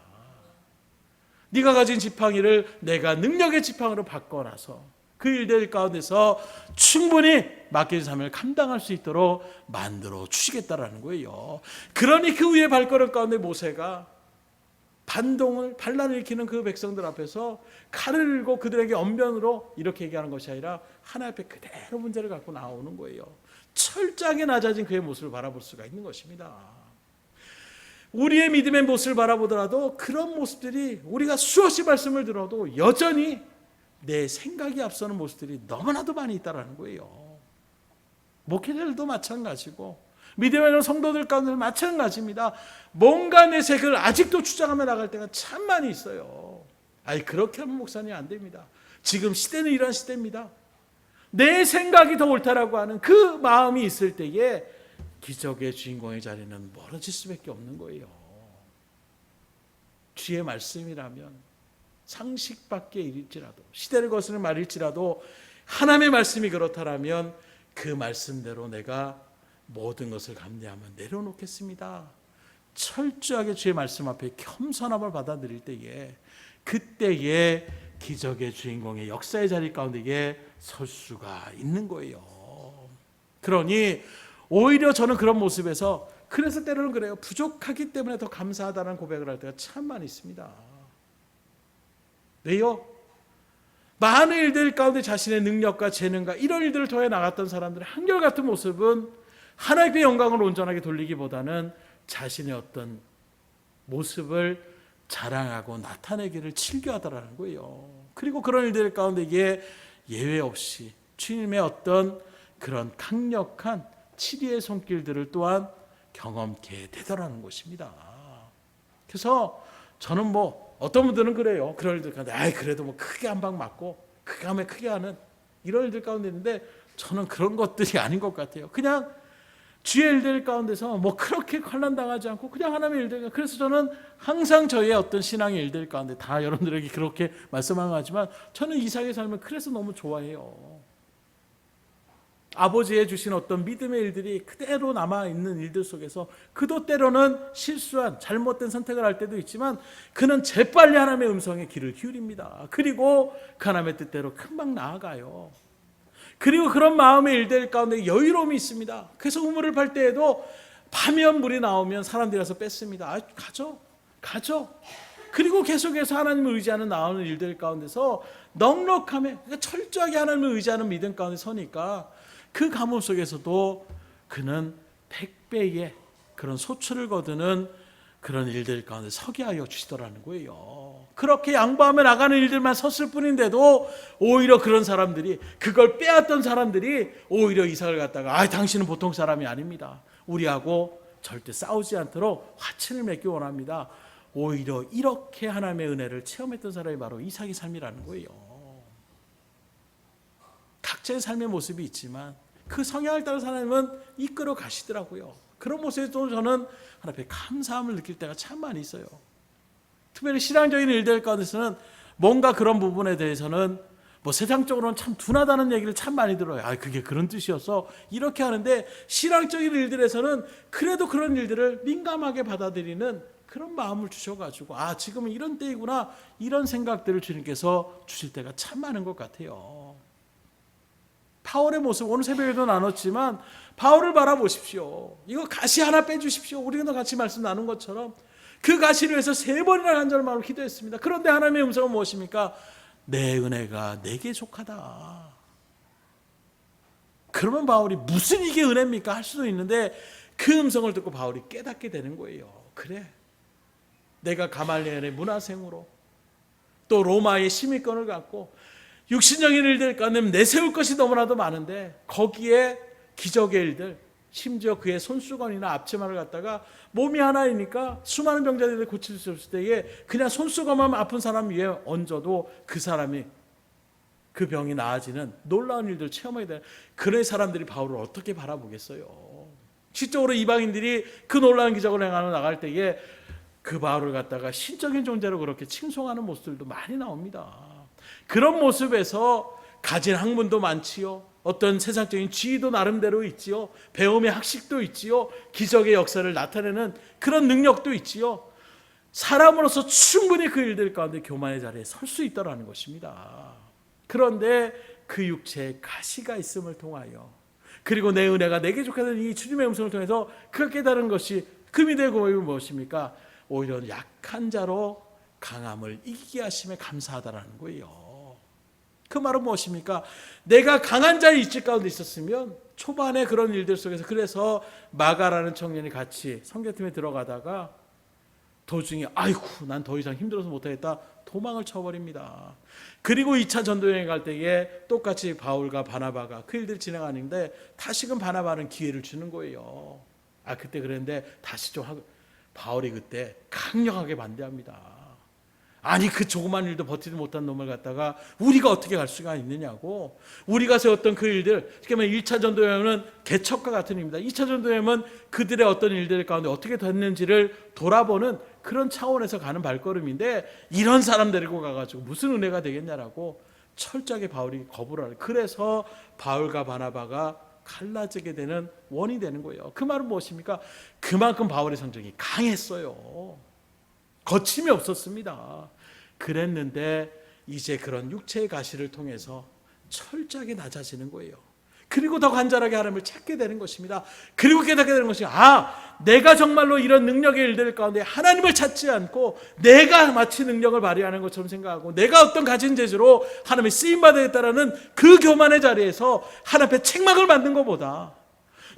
[SPEAKER 1] 네가 가진 지팡이를 내가 능력의 지팡이로 바꿔놔서 그 일들 가운데서 충분히 맡겨진 삶을 감당할 수 있도록 만들어 주시겠다라는 거예요. 그러니 그 위에 발걸음 가운데 모세가 반란을 일으키는 그 백성들 앞에서 칼을 들고 그들에게 언변으로 이렇게 얘기하는 것이 아니라 하나님 앞에 그대로 문제를 갖고 나오는 거예요. 철저하게 낮아진 그의 모습을 바라볼 수가 있는 것입니다. 우리의 믿음의 모습을 바라보더라도 그런 모습들이 우리가 수없이 말씀을 들어도 여전히 내 생각이 앞서는 모습들이 너무나도 많이 있다는 거예요. 목회자들도 마찬가지고 믿음의 성도들 가운데 마찬가지입니다. 뭔가 내 색을 아직도 주장하며 나갈 때가 참 많이 있어요. 아니 그렇게 하면 목사님 안 됩니다. 지금 시대는 이런 시대입니다. 내 생각이 더 옳다라고 하는 그 마음이 있을 때에 기적의 주인공의 자리는 멀어질 수밖에 없는 거예요. 주의 말씀이라면 상식 밖의 일일지라도 시대를 거스르는 말일지라도 하나님의 말씀이 그렇다라면 그 말씀대로 내가 모든 것을 감내하며 내려놓겠습니다. 철저하게 주의 말씀 앞에 겸손함을 받아들일 때에 그때에 기적의 주인공의 역사의 자리 가운데에 설 수가 있는 거예요. 그러니 오히려 저는 그런 모습에서 그래서 때로는 그래요. 부족하기 때문에 더 감사하다는 고백을 할 때가 참 많이 있습니다. 왜요? 많은 일들 가운데 자신의 능력과 재능과 이런 일들을 통해 나갔던 사람들의 한결같은 모습은 하나님의 영광을 온전하게 돌리기보다는 자신의 어떤 모습을 자랑하고 나타내기를 즐겨하더라는 거예요. 그리고 그런 일들 가운데 이게 예외 없이 주님의 어떤 그런 강력한 치리의 손길들을 또한 경험케 되더라는 것입니다. 그래서 저는 어떤 분들은 그래요. 그런 일들 가운데 그래도 크게 한 방 맞고 크게 하면 크게 하는 이런 일들 가운데 있는데 저는 그런 것들이 아닌 것 같아요. 그냥 주의 일들 가운데서 그렇게 환난당하지 않고 그냥 하나님의 일들. 그래서 저는 항상 저의 어떤 신앙의 일들 가운데 다 여러분들에게 그렇게 말씀하는 거지만 저는 이삭의 삶을 그래서 너무 좋아해요. 아버지의 주신 어떤 믿음의 일들이 그대로 남아있는 일들 속에서 그도 때로는 실수한 잘못된 선택을 할 때도 있지만 그는 재빨리 하나님의 음성에 귀를 기울입니다. 그리고 그 하나님의 뜻대로 금방 나아가요. 그리고 그런 마음의 일들 가운데 여유로움이 있습니다. 그래서 우물을 팔 때에도 파면 물이 나오면 사람들이 와서 뺐습니다. 가죠. 그리고 계속해서 하나님을 의지하는 나오는 일들 가운데서 넉넉함에 그러니까 철저하게 하나님을 의지하는 믿음 가운데 서니까 그 가뭄 속에서도 그는 100배의 그런 소출을 거두는 그런 일들 가운데 서게 하여 주시더라는 거예요. 그렇게 양보하며 나가는 일들만 섰을 뿐인데도 오히려 그런 사람들이 그걸 빼앗던 사람들이 오히려 이삭을 갖다가 당신은 보통 사람이 아닙니다. 우리하고 절대 싸우지 않도록 화친을 맺기 원합니다. 오히려 이렇게 하나님의 은혜를 체험했던 사람이 바로 이삭의 삶이라는 거예요. 각자의 삶의 모습이 있지만 그 성향을 따라 하나님은 이끌어 가시더라고요. 그런 모습에도 저는 하나님 앞에 감사함을 느낄 때가 참 많이 있어요. 특별히 신앙적인 일들 가운데서는 뭔가 그런 부분에 대해서는 세상적으로는 참 둔하다는 얘기를 참 많이 들어요. 그게 그런 뜻이어서 이렇게 하는데 신앙적인 일들에서는 그래도 그런 일들을 민감하게 받아들이는 그런 마음을 주셔가지고 지금은 이런 때이구나 이런 생각들을 주님께서 주실 때가 참 많은 것 같아요. 바울의 모습 오늘 새벽에도 나눴지만 바울을 바라보십시오. 이거 가시 하나 빼주십시오. 우리가 같이 말씀 나눈 것처럼 그 가시를 위해서 3번이나 간절마음으로 기도했습니다. 그런데 하나님의 음성은 무엇입니까? 내 은혜가 내게 족하다. 그러면 바울이 무슨 이게 은혜입니까? 할 수도 있는데 그 음성을 듣고 바울이 깨닫게 되는 거예요. 그래, 내가 가말리엘의 문화생으로 또 로마의 시민권을 갖고 육신적인 일들 가운데 내세울 것이 너무나도 많은데 거기에 기적의 일들, 심지어 그의 손수건이나 앞치마를 갖다가 몸이 하나이니까 수많은 병자들이 고칠 수 없을 때에 그냥 손수건만 아픈 사람 위에 얹어도 그 사람이 그 병이 나아지는 놀라운 일들을 체험하게 되는 그런 사람들이 바울을 어떻게 바라보겠어요. 실적으로 이방인들이 그 놀라운 기적을 행하러 나갈 때에 그 바울을 갖다가 신적인 존재로 그렇게 칭송하는 모습들도 많이 나옵니다. 그런 모습에서 가진 학문도 많지요. 어떤 세상적인 지위도 나름대로 있지요. 배움의 학식도 있지요. 기적의 역사를 나타내는 그런 능력도 있지요. 사람으로서 충분히 그 일들 가운데 교만의 자리에 설 수 있다는 것입니다. 그런데 그 육체에 가시가 있음을 통하여 그리고 내 은혜가 내게 족하다는 이 주님의 음성을 통해서 그 깨달은 것이 그 믿음의 고백이 무엇입니까? 오히려 약한 자로 강함을 이기게 하심에 감사하다라는 거예요. 그 말은 무엇입니까? 내가 강한 자의 이치 가운데 있었으면 초반에 그런 일들 속에서 그래서 마가라는 청년이 같이 성교팀에 들어가다가 도중에 난 더 이상 힘들어서 못하겠다 도망을 쳐버립니다. 그리고 2차 전도여행 갈 때에 똑같이 바울과 바나바가 그 일들을 진행하는데 다시금 바나바는 기회를 주는 거예요. 그때 그랬는데 다시 좀 하고 바울이 그때 강력하게 반대합니다. 그 조그만 일도 버티지 못한 놈을 갖다가 우리가 어떻게 갈 수가 있느냐고. 우리가 세웠던 그 일들, 그러면 1차 전도여행은 개척과 같은 일입니다. 2차 전도여행은 그들의 어떤 일들 가운데 어떻게 됐는지를 돌아보는 그런 차원에서 가는 발걸음인데 이런 사람 데리고 가가지고 무슨 은혜가 되겠냐라고 철저하게 바울이 거부를 하는. 그래서 바울과 바나바가 갈라지게 되는 원인이 되는 거예요. 그 말은 무엇입니까? 그만큼 바울의 성정이 강했어요. 거침이 없었습니다. 그랬는데 이제 그런 육체의 가시를 통해서 철저하게 낮아지는 거예요. 그리고 더 간절하게 하나님을 찾게 되는 것입니다. 그리고 깨닫게 되는 것이 내가 정말로 이런 능력의 일들 가운데 하나님을 찾지 않고 내가 마치 능력을 발휘하는 것처럼 생각하고 내가 어떤 가진 재주로 하나님의 쓰임받아야겠다라는 그 교만의 자리에서 하나님 앞에 책망을 받는 것보다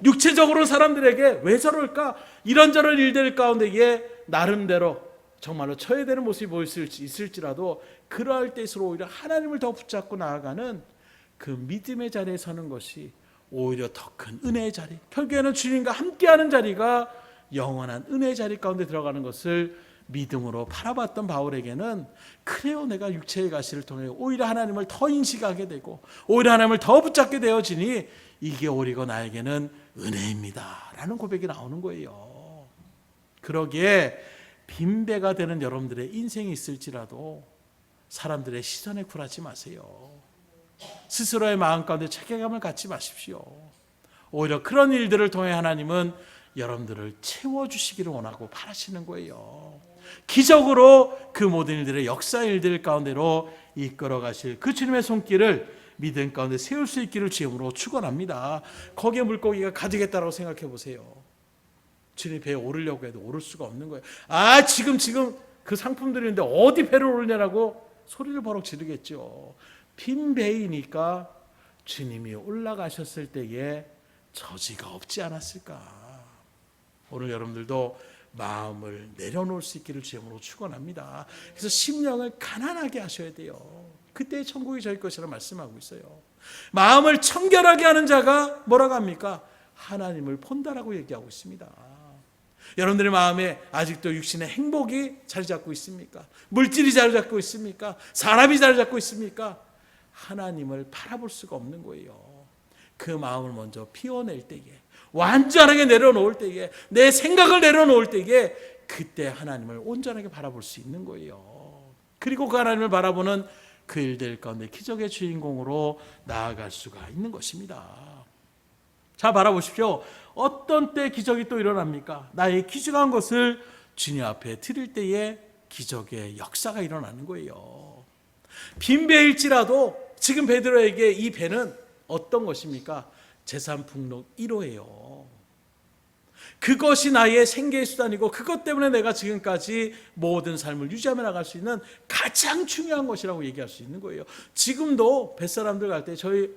[SPEAKER 1] 육체적으로 사람들에게 왜 저럴까? 이런저런 일들 가운데에 나름대로 정말로 처해야 되는 모습이 있을지라도 그러할 때일수록 오히려 하나님을 더 붙잡고 나아가는 그 믿음의 자리에 서는 것이 오히려 더 큰 은혜의 자리, 결국에는 주님과 함께하는 자리가 영원한 은혜의 자리 가운데 들어가는 것을 믿음으로 바라봤던 바울에게는 그래요, 내가 육체의 가시를 통해 오히려 하나님을 더 인식하게 되고 오히려 하나님을 더 붙잡게 되어지니 이게 오히려 나에게는 은혜입니다 라는 고백이 나오는 거예요. 그러기에 빈배가 되는 여러분들의 인생이 있을지라도 사람들의 시선에 굴하지 마세요. 스스로의 마음 가운데 책임감을 갖지 마십시오. 오히려 그런 일들을 통해 하나님은 여러분들을 채워주시기를 원하고 바라시는 거예요. 기적으로 그 모든 일들의 역사 일들 가운데로 이끌어 가실 그 주님의 손길을 믿음 가운데 세울 수 있기를 주님으로 축원합니다. 거기에 물고기가 가득했다고 생각해 보세요. 주님 배에 오르려고 해도 오를 수가 없는 거예요. 지금 그 상품들이 있는데 어디 배를 오르냐라고 소리를 버럭 지르겠죠. 빈 배이니까 주님이 올라가셨을 때에 저지가 없지 않았을까. 오늘 여러분들도 마음을 내려놓을 수 있기를 주님으로 축원합니다. 그래서 심령을 가난하게 하셔야 돼요. 그때 천국이 저희 것이라 말씀하고 있어요. 마음을 청결하게 하는 자가 뭐라고 합니까? 하나님을 본다라고 얘기하고 있습니다. 여러분들의 마음에 아직도 육신의 행복이 자리 잡고 있습니까? 물질이 자리 잡고 있습니까? 사람이 자리 잡고 있습니까? 하나님을 바라볼 수가 없는 거예요. 그 마음을 먼저 피워낼 때에, 완전하게 내려놓을 때에, 내 생각을 내려놓을 때에 그때 하나님을 온전하게 바라볼 수 있는 거예요. 그리고 그 하나님을 바라보는 그 일들 가운데 기적의 주인공으로 나아갈 수가 있는 것입니다. 자, 바라보십시오. 어떤 때 기적이 또 일어납니까? 나의 기죽한 것을 주님 앞에 드릴 때에 기적의 역사가 일어나는 거예요. 빈 배일지라도 지금 베드로에게 이 배는 어떤 것입니까? 재산 풍록 1호예요. 그것이 나의 생계의 수단이고 그것 때문에 내가 지금까지 모든 삶을 유지하며 나갈 수 있는 가장 중요한 것이라고 얘기할 수 있는 거예요. 지금도 뱃사람들 갈 때 저희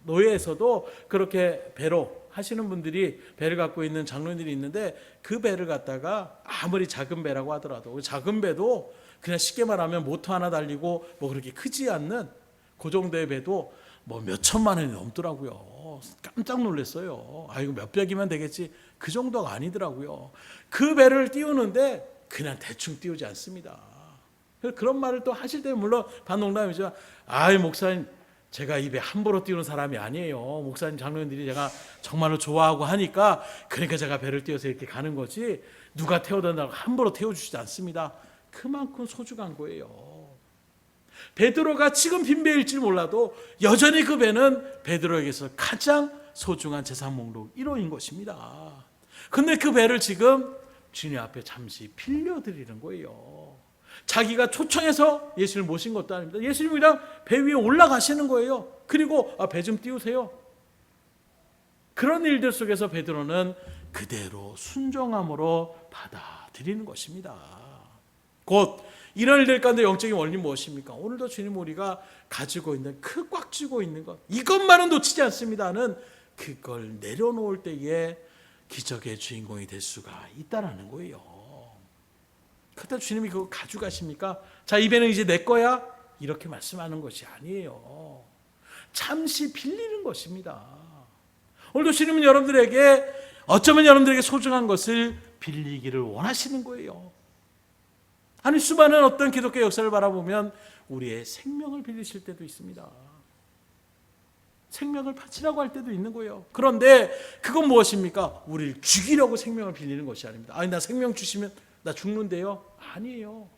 [SPEAKER 1] 노예에서도 그렇게 배로 하시는 분들이 배를 갖고 있는 장로님들이 있는데 그 배를 갖다가 아무리 작은 배라고 하더라도 작은 배도 그냥 쉽게 말하면 모터 하나 달리고 뭐 그렇게 크지 않는 그 정도의 배도 뭐 몇 천만 원이 넘더라고요. 깜짝 놀랐어요. 이거 몇백이면 되겠지. 그 정도가 아니더라고요. 그 배를 띄우는데 그냥 대충 띄우지 않습니다. 그런 말을 또 하실 때 물론 반농담이죠. 목사님 제가 이 배 함부로 띄우는 사람이 아니에요. 목사님 장로님들이 제가 정말로 좋아하고 하니까 그러니까 제가 배를 띄워서 이렇게 가는 거지 누가 태워달라고 함부로 태워주시지 않습니다. 그만큼 소중한 거예요. 베드로가 지금 빈배일지 몰라도 여전히 그 배는 베드로에게서 가장 소중한 재산 목록 1호인 것입니다. 근데 그 배를 지금 주님 앞에 잠시 빌려드리는 거예요. 자기가 초청해서 예수를 모신 것도 아닙니다. 예수님이랑 배 위에 올라가시는 거예요. 그리고 배 좀 띄우세요. 그런 일들 속에서 베드로는 그대로 순종함으로 받아들이는 것입니다. 곧 이런 일들 가운데 영적인 원리는 무엇입니까? 오늘도 주님 우리가 가지고 있는 그 꽉 쥐고 있는 것 이것만은 놓치지 않습니다는 그걸 내려놓을 때에 기적의 주인공이 될 수가 있다는 거예요. 그때 주님이 그거 가져가십니까? 자, 이 배는 이제 내 거야? 이렇게 말씀하는 것이 아니에요. 잠시 빌리는 것입니다. 오늘도 주님은 여러분들에게 어쩌면 여러분들에게 소중한 것을 빌리기를 원하시는 거예요. 아니 수많은 어떤 기독교 역사를 바라보면 우리의 생명을 빌리실 때도 있습니다. 생명을 바치라고 할 때도 있는 거예요. 그런데 그건 무엇입니까? 우리를 죽이려고 생명을 빌리는 것이 아닙니다. 나 생명 주시면 나 죽는데요? 아니에요.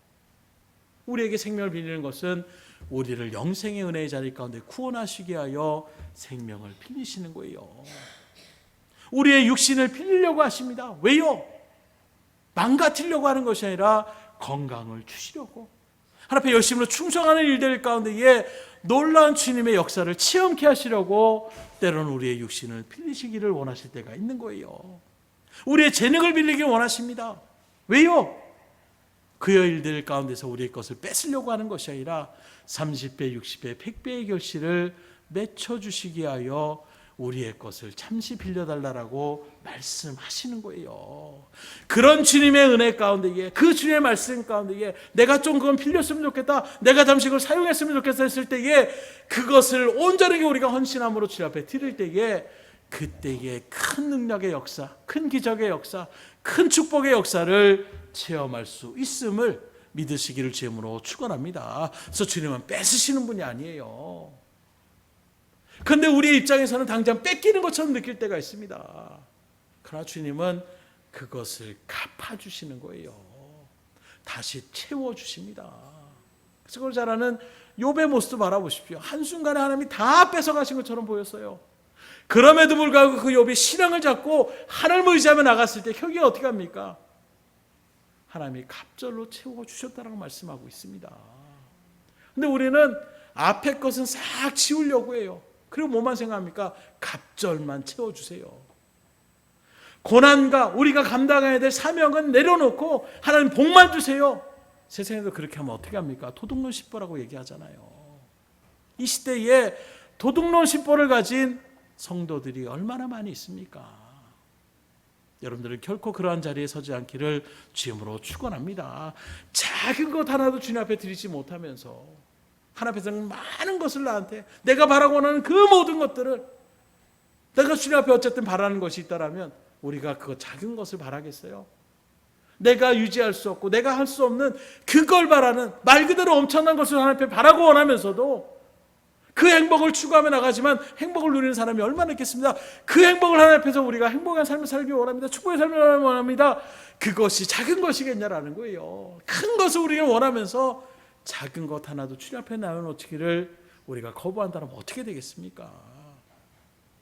[SPEAKER 1] 우리에게 생명을 빌리는 것은 우리를 영생의 은혜의 자리 가운데 구원하시게 하여 생명을 빌리시는 거예요. 우리의 육신을 빌리려고 하십니다. 왜요? 망가뜨리려고 하는 것이 아니라 건강을 주시려고, 하나님 앞에 열심으로 충성하는 일들 가운데에 놀라운 주님의 역사를 체험케 하시려고 때로는 우리의 육신을 빌리시기를 원하실 때가 있는 거예요. 우리의 재능을 빌리길 원하십니다. 왜요? 그의 일들 가운데서 우리의 것을 뺏으려고 하는 것이 아니라 30배, 60배, 100배의 결실을 맺혀주시게 하여 우리의 것을 잠시 빌려달라고 말씀하시는 거예요. 그런 주님의 은혜 가운데에, 그 주님의 말씀 가운데에 내가 좀 그건 빌렸으면 좋겠다, 내가 잠시 그걸 사용했으면 좋겠다 했을 때에 그것을 온전하게 우리가 헌신함으로 주님 앞에 드릴 때에 그때의 큰 능력의 역사, 큰 기적의 역사, 큰 축복의 역사를 체험할 수 있음을 믿으시기를 주님으로 축원합니다. 그래서 주님은 뺏으시는 분이 아니에요. 그런데 우리의 입장에서는 당장 뺏기는 것처럼 느낄 때가 있습니다. 그러나 주님은 그것을 갚아주시는 거예요. 다시 채워주십니다. 그래서 그걸 잘 아는 욥의 모습도 바라보십시오. 한순간에 하나님이 다 뺏어가신 것처럼 보였어요. 그럼에도 불구하고 그 욥이 신앙을 잡고 하나님을 의지하며 나갔을 때 혈기가 어떻게 합니까? 하나님이 갑절로 채워주셨다라고 말씀하고 있습니다. 그런데 우리는 앞에 것은 싹 지우려고 해요. 그리고 뭐만 생각합니까? 갑절만 채워주세요. 고난과 우리가 감당해야 될 사명은 내려놓고 하나님 복만 주세요. 세상에도 그렇게 하면 어떻게 합니까? 도둑놈 십보라고 얘기하잖아요. 이 시대에 도둑놈 십보를 가진 성도들이 얼마나 많이 있습니까? 여러분들은 결코 그러한 자리에 서지 않기를 주님으로 축원합니다. 작은 것 하나도 주님 앞에 드리지 못하면서 하나님 앞에서는 많은 것을 나한테 내가 바라고 하는 그 모든 것들을 내가 주님 앞에 어쨌든 바라는 것이 있다라면 우리가 그 작은 것을 바라겠어요? 내가 유지할 수 없고 내가 할 수 없는 그걸 바라는, 말 그대로 엄청난 것을 하나님 앞에 바라고 원하면서도 그 행복을 추구하며 나가지만 행복을 누리는 사람이 얼마나 있겠습니까? 그 행복을 하나님 앞에서 우리가 행복한 삶을 살기 원합니다. 축복의 삶을 원합니다. 그것이 작은 것이겠냐라는 거예요. 큰 것을 우리가 원하면서 작은 것 하나도 주님 앞에 내어놓기를 우리가 거부한다면 어떻게 되겠습니까?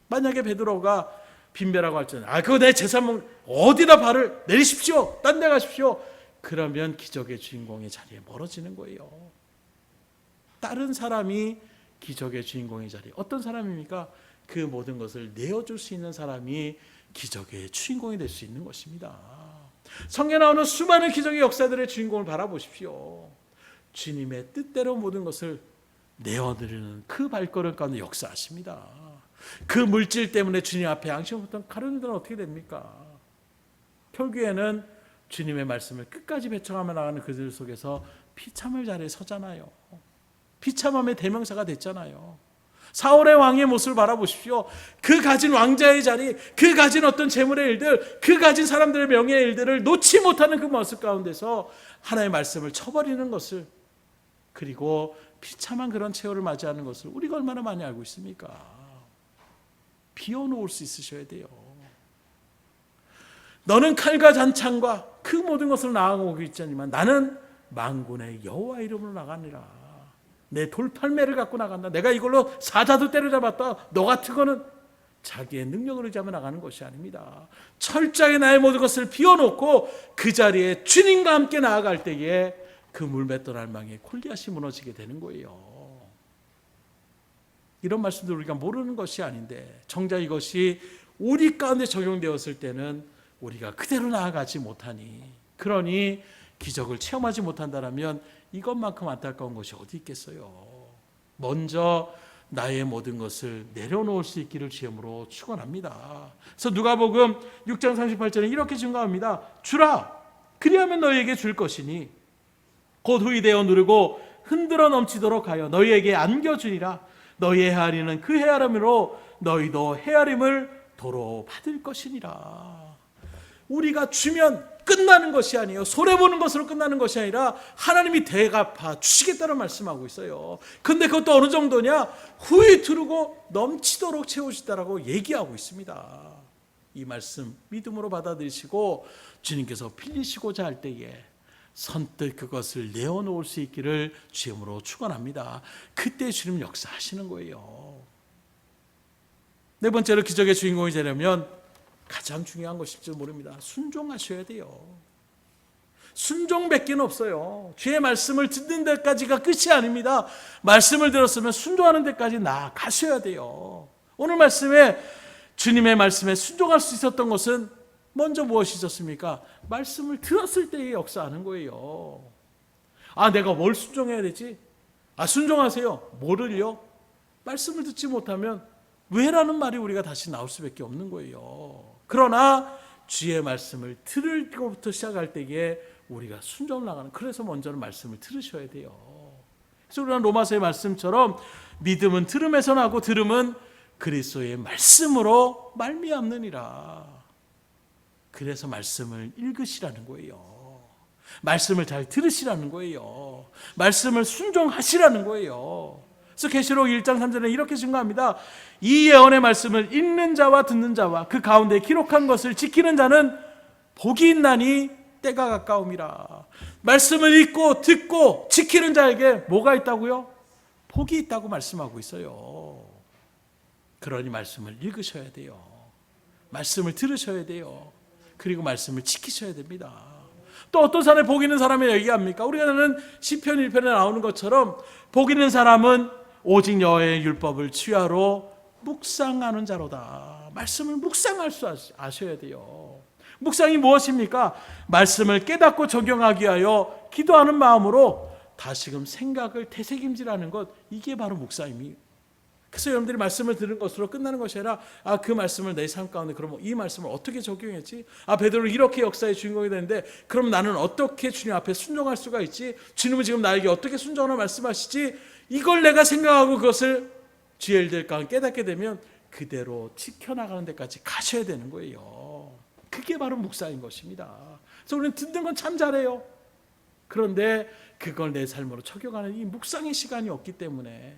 [SPEAKER 1] 만약에 베드로가 빈배라고 할지는 그거 내 재산 어디다 발을 내리십시오, 딴 데 가십시오, 그러면 기적의 주인공의 자리에 멀어지는 거예요. 다른 사람이 기적의 주인공의 자리, 어떤 사람입니까? 그 모든 것을 내어줄 수 있는 사람이 기적의 주인공이 될 수 있는 것입니다. 성경에 나오는 수많은 기적의 역사들의 주인공을 바라보십시오. 주님의 뜻대로 모든 것을 내어드리는 그 발걸음 가운데 역사하십니다. 그 물질 때문에 주님 앞에 양심없던 가룟들은 어떻게 됩니까? 결국에는 주님의 말씀을 끝까지 배척하며 나가는 그들 속에서 비참할 자리에 서잖아요. 비참함의 대명사가 됐잖아요. 사울의 왕의 모습을 바라보십시오. 그 가진 왕자의 자리, 그 가진 어떤 재물의 일들, 그 가진 사람들의 명예의 일들을 놓지 못하는 그 모습 가운데서 하나님의 말씀을 쳐버리는 것을, 그리고 비참한 그런 최후를 맞이하는 것을 우리가 얼마나 많이 알고 있습니까? 비워놓을 수 있으셔야 돼요. 너는 칼과 잔창과 그 모든 것을 나아가고 있지만 나는 만군의 여호와 이름으로 나가니라. 내 돌팔매를 갖고 나간다. 내가 이걸로 사자도 때려잡았다. 너 같은 거는 자기의 능력을 의지하며 나가는 것이 아닙니다. 철저하게 나의 모든 것을 비워놓고 그 자리에 주님과 함께 나아갈 때에 그 물맷돌 알망에 골리앗이 무너지게 되는 거예요. 이런 말씀들 우리가 모르는 것이 아닌데 정작 이것이 우리 가운데 적용되었을 때는 우리가 그대로 나아가지 못하니, 그러니 기적을 체험하지 못한다면 이것만큼 안타까운 것이 어디 있겠어요. 먼저 나의 모든 것을 내려놓을 수 있기를 주님으로 축원합니다. 그래서 누가복음 6장 38절에 이렇게 증가합니다. 주라, 그리하면 너희에게 줄 것이니 곧 후이되어 누르고 흔들어 넘치도록 하여 너희에게 안겨주리라. 너희의 헤아리는 그 헤아림으로 너희도 헤아림을 도로 받을 것이니라. 우리가 주면 끝나는 것이 아니에요. 손해보는 것으로 끝나는 것이 아니라 하나님이 대갚아 주시겠다는 말씀하고 있어요. 근데 그것도 어느 정도냐? 후이 두르고 넘치도록 채우시다라고 얘기하고 있습니다. 이 말씀 믿음으로 받아들이시고 주님께서 빌리시고자 할 때에 선뜻 그것을 내어놓을 수 있기를 주님으로 축원합니다. 그때 주님 역사하시는 거예요. 네 번째로 기적의 주인공이 되려면 가장 중요한 것일지 모릅니다. 순종하셔야 돼요. 순종밖에 없어요. 주의 말씀을 듣는 데까지가 끝이 아닙니다. 말씀을 들었으면 순종하는 데까지 나아가셔야 돼요. 오늘 말씀에 주님의 말씀에 순종할 수 있었던 것은 먼저 무엇이 있었습니까? 말씀을 들었을 때에 역사하는 거예요. 내가 뭘 순종해야 되지? 순종하세요. 뭐를요? 말씀을 듣지 못하면 왜라는 말이 우리가 다시 나올 수밖에 없는 거예요. 그러나 주의 말씀을 들을 것부터 시작할 때에 우리가 순종을 나가는, 그래서 먼저는 말씀을 들으셔야 돼요. 그래서 우리는 로마서의 말씀처럼 믿음은 들음에서 나고 들음은 그리스도의 말씀으로 말미암느니라. 그래서 말씀을 읽으시라는 거예요. 말씀을 잘 들으시라는 거예요. 말씀을 순종하시라는 거예요. 그래서 계시록 1장 3절에 이렇게 증거합니다. 이 예언의 말씀을 읽는 자와 듣는 자와 그 가운데 기록한 것을 지키는 자는 복이 있나니 때가 가까움이라. 말씀을 읽고 듣고 지키는 자에게 뭐가 있다고요? 복이 있다고 말씀하고 있어요. 그러니 말씀을 읽으셔야 돼요. 말씀을 들으셔야 돼요. 그리고 말씀을 지키셔야 됩니다. 또 어떤 사람이 복 있는 사람을 얘기합니까? 우리가 아는 시편 1편에 나오는 것처럼 복 있는 사람은 오직 여호와의 율법을 취하로 묵상하는 자로다. 말씀을 묵상할 수 아셔야 돼요. 묵상이 무엇입니까? 말씀을 깨닫고 적용하기 위하여 기도하는 마음으로 다시금 생각을 되새김질하는 것, 이게 바로 묵상입니다. 그래서 여러분들이 말씀을 들은 것으로 끝나는 것이 아니라 그 말씀을 내 삶 가운데 그럼 이 말씀을 어떻게 적용했지? 베드로 이렇게 역사의 주인공이 되는데 그럼 나는 어떻게 주님 앞에 순종할 수가 있지? 주님은 지금 나에게 어떻게 순종하라 말씀하시지? 이걸 내가 생각하고 그것을 주의 일들 가운데 깨닫게 되면 그대로 지켜나가는 데까지 가셔야 되는 거예요. 그게 바로 묵상인 것입니다. 그래서 우리는 듣는 건 참 잘해요. 그런데 그걸 내 삶으로 적용하는 이 묵상의 시간이 없기 때문에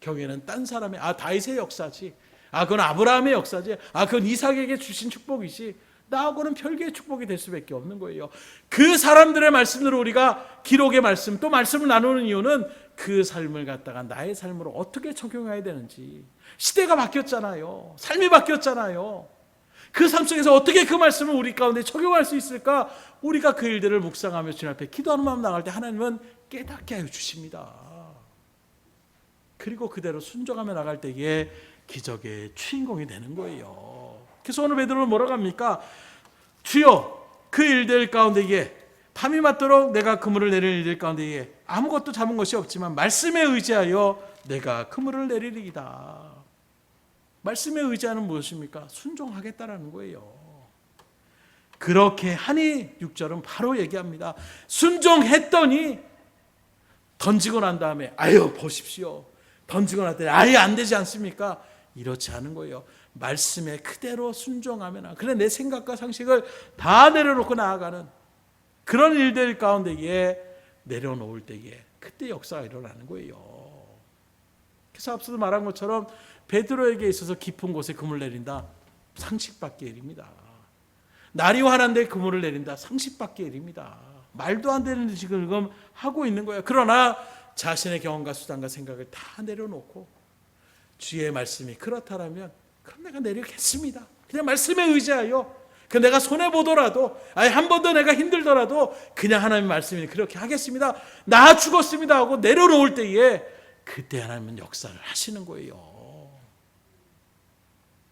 [SPEAKER 1] 경우에는 딴 사람의 다윗의 역사지, 그건 아브라함의 역사지, 그건 이삭에게 주신 축복이지, 나하고는 별개의 축복이 될 수밖에 없는 거예요. 그 사람들의 말씀으로 우리가 기록의 말씀, 또 말씀을 나누는 이유는 그 삶을 갖다가 나의 삶으로 어떻게 적용해야 되는지. 시대가 바뀌었잖아요. 삶이 바뀌었잖아요. 그 삶 속에서 어떻게 그 말씀을 우리 가운데 적용할 수 있을까? 우리가 그 일들을 묵상하며 주님 앞에 기도하는 마음 나갈 때 하나님은 깨닫게 하여 주십니다. 그리고 그대로 순종하며 나갈 때에 기적의 주인공이 되는 거예요. 그래서 오늘 베드로는 뭐라고 합니까? 주여, 그 일들 가운데에 밤이 맞도록 내가 그물을 내릴 일들 가운데에 아무것도 잡은 것이 없지만 말씀에 의지하여 내가 그물을 내리리이다. 말씀에 의지하는 무엇입니까? 순종하겠다라는 거예요. 그렇게 하니 6절은 바로 얘기합니다. 순종했더니 던지고 난 다음에 보십시오. 던지고 났더니 아예 안 되지 않습니까? 이렇지 않은 거예요. 말씀에 그대로 순종하면, 그래 내 생각과 상식을 다 내려놓고 나아가는 그런 일들 가운데에 내려놓을 때에 그때 역사가 일어나는 거예요. 그래서 앞서도 말한 것처럼 베드로에게 있어서 깊은 곳에 그물 내린다, 상식 밖의 일입니다. 날이 환한데 그물을 내린다, 상식 밖의 일입니다. 말도 안 되는 지금 하고 있는 거예요. 그러나 자신의 경험과 수단과 생각을 다 내려놓고 주의 말씀이 그렇다라면 그럼 내가 내리겠습니다. 그냥 말씀에 의지하여 내가 손해보더라도 한 번 더 내가 힘들더라도 그냥 하나님의 말씀이 그렇게 하겠습니다. 나 죽었습니다 하고 내려놓을 때에 그때 하나님은 역사를 하시는 거예요.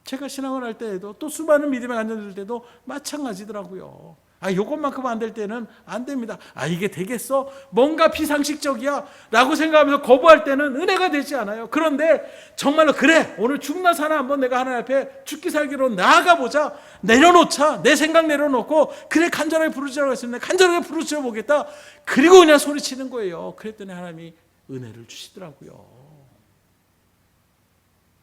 [SPEAKER 1] 제가 신앙을 할 때에도 또 수많은 믿음의 간증들 때도 마찬가지더라고요. 요것만큼 안 될 때는 안 됩니다. 이게 되겠어? 뭔가 비상식적이야 라고 생각하면서 거부할 때는 은혜가 되지 않아요. 그런데 정말로 그래, 오늘 죽나 사나 한번 내가 하나님 앞에 죽기 살기로 나아가보자, 내려놓자, 내 생각 내려놓고 그래 간절하게 부르짖으라고 했으면 간절하게 부르짖어 보겠다. 그리고 그냥 소리치는 거예요. 그랬더니 하나님이 은혜를 주시더라고요.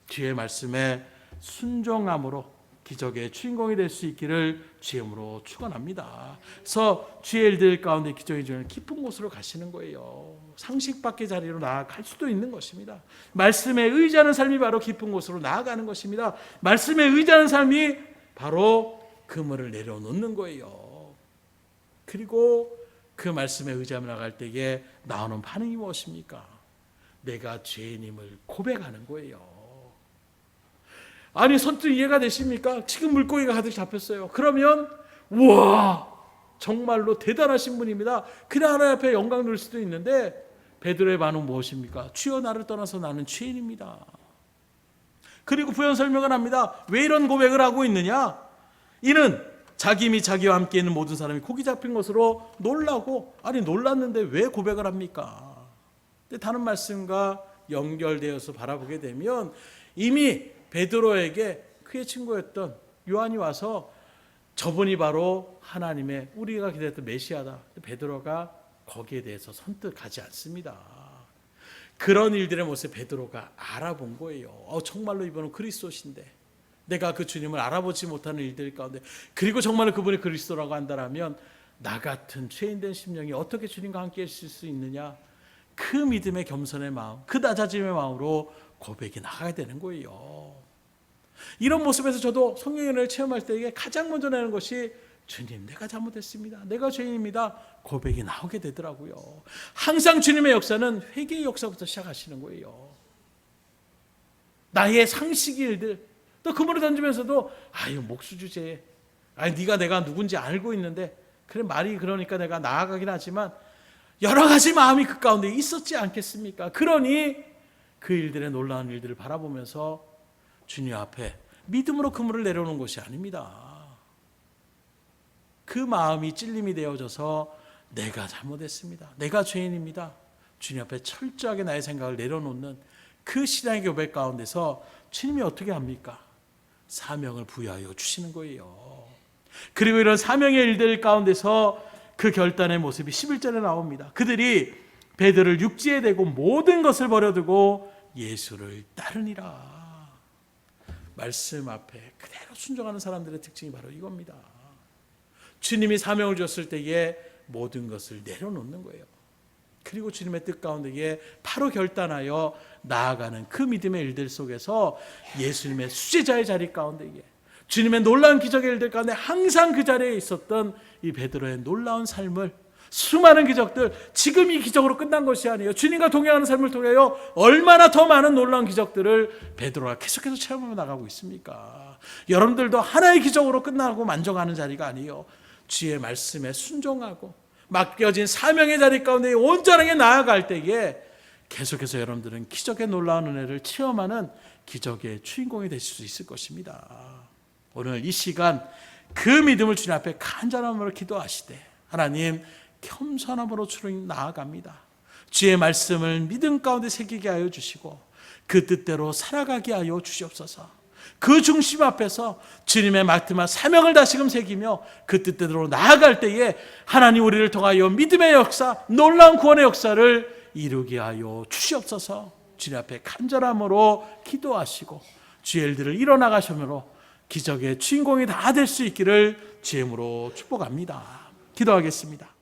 [SPEAKER 1] 주의 말씀에 순종함으로 기적의 주인공이 될 수 있기를 주임으로 축원합니다. 그래서 주의 일들 가운데 기적이 주는 깊은 곳으로 가시는 거예요. 상식 밖의 자리로 나아갈 수도 있는 것입니다. 말씀에 의지하는 삶이 바로 깊은 곳으로 나아가는 것입니다. 말씀에 의지하는 삶이 바로 그물을 내려놓는 거예요. 그리고 그 말씀에 의지하며 나갈 때에 나오는 반응이 무엇입니까? 내가 죄인임을 고백하는 거예요. 아니, 선뜻 이해가 되십니까? 지금 물고기가 가득 잡혔어요. 그러면 우와, 정말로 대단하신 분입니다. 그냥 하나님 앞에 영광 누릴 수도 있는데 베드로의 반응은 무엇입니까? 주여, 나를 떠나서 나는 죄인입니다. 그리고 부연 설명을 합니다. 왜 이런 고백을 하고 있느냐? 이는 자기 및 자기와 함께 있는 모든 사람이 고기 잡힌 것으로 놀라고, 아니 놀랐는데 왜 고백을 합니까? 근데 다른 말씀과 연결되어서 바라보게 되면 이미 베드로에게 그의 친구였던 요한이 와서 저분이 바로 하나님의 우리가 기다렸던 메시아다. 베드로가 거기에 대해서 선뜻 가지 않습니다. 그런 일들의 모습 베드로가 알아본 거예요. 정말로 이분은 그리스도신데, 내가 그 주님을 알아보지 못하는 일들 가운데, 그리고 정말로 그분이 그리스도라고 한다면 나 같은 죄인된 심령이 어떻게 주님과 함께 있을 수 있느냐, 그 믿음의 겸손의 마음, 그 낮아짐의 마음으로 고백이 나가야 되는 거예요. 이런 모습에서 저도 성령의 은혜를 체험할 때에 가장 먼저 내는 것이 주님, 내가 잘못했습니다, 내가 죄인입니다, 고백이 나오게 되더라고요. 항상 주님의 역사는 회개의 역사부터 시작하시는 거예요. 나의 상식 일들, 또 그물을 던지면서도 아유, 목수주제, 네가 내가 누군지 알고 있는데, 그래 말이 그러니까 내가 나아가긴 하지만 여러 가지 마음이 그 가운데 있었지 않겠습니까? 그러니 그 일들의 놀라운 일들을 바라보면서 주님 앞에 믿음으로 그물을 내려놓는 것이 아닙니다. 그 마음이 찔림이 되어져서 내가 잘못했습니다, 내가 죄인입니다, 주님 앞에 철저하게 나의 생각을 내려놓는 그 신앙의 고백 가운데서 주님이 어떻게 합니까? 사명을 부여하여 주시는 거예요. 그리고 이런 사명의 일들 가운데서 그 결단의 모습이 11절에 나옵니다. 그들이 베드로를 육지에 대고 모든 것을 버려두고 예수를 따르니라. 말씀 앞에 그대로 순종하는 사람들의 특징이 바로 이겁니다. 주님이 사명을 줬을 때에 모든 것을 내려놓는 거예요. 그리고 주님의 뜻 가운데에 바로 결단하여 나아가는 그 믿음의 일들 속에서 예수님의 수제자의 자리 가운데에, 주님의 놀라운 기적의 일들 가운데 항상 그 자리에 있었던 이 베드로의 놀라운 삶을, 수많은 기적들, 지금 이 기적으로 끝난 것이 아니에요. 주님과 동행하는 삶을 통하여 얼마나 더 많은 놀라운 기적들을 베드로가 계속해서 체험하며 나가고 있습니까? 여러분들도 하나의 기적으로 끝나고 만족하는 자리가 아니에요. 주의 말씀에 순종하고 맡겨진 사명의 자리 가운데 온전하게 나아갈 때에 계속해서 여러분들은 기적의 놀라운 은혜를 체험하는 기적의 주인공이 되실 수 있을 것입니다. 오늘 이 시간 그 믿음을 주님 앞에 간절함으로 기도하시되, 하나님, 겸손함으로 주님 나아갑니다. 주의 말씀을 믿음 가운데 새기게 하여 주시고 그 뜻대로 살아가게 하여 주시옵소서. 그 중심 앞에서 주님의 맡음과 사명을 다시금 새기며 그 뜻대로 나아갈 때에 하나님 우리를 통하여 믿음의 역사, 놀라운 구원의 역사를 이루게 하여 주시옵소서. 주님 앞에 간절함으로 기도하시고 주의 일들을 이뤄나가심으로 기적의 주인공이 다 될 수 있기를 주의 이름으로 축복합니다. 기도하겠습니다.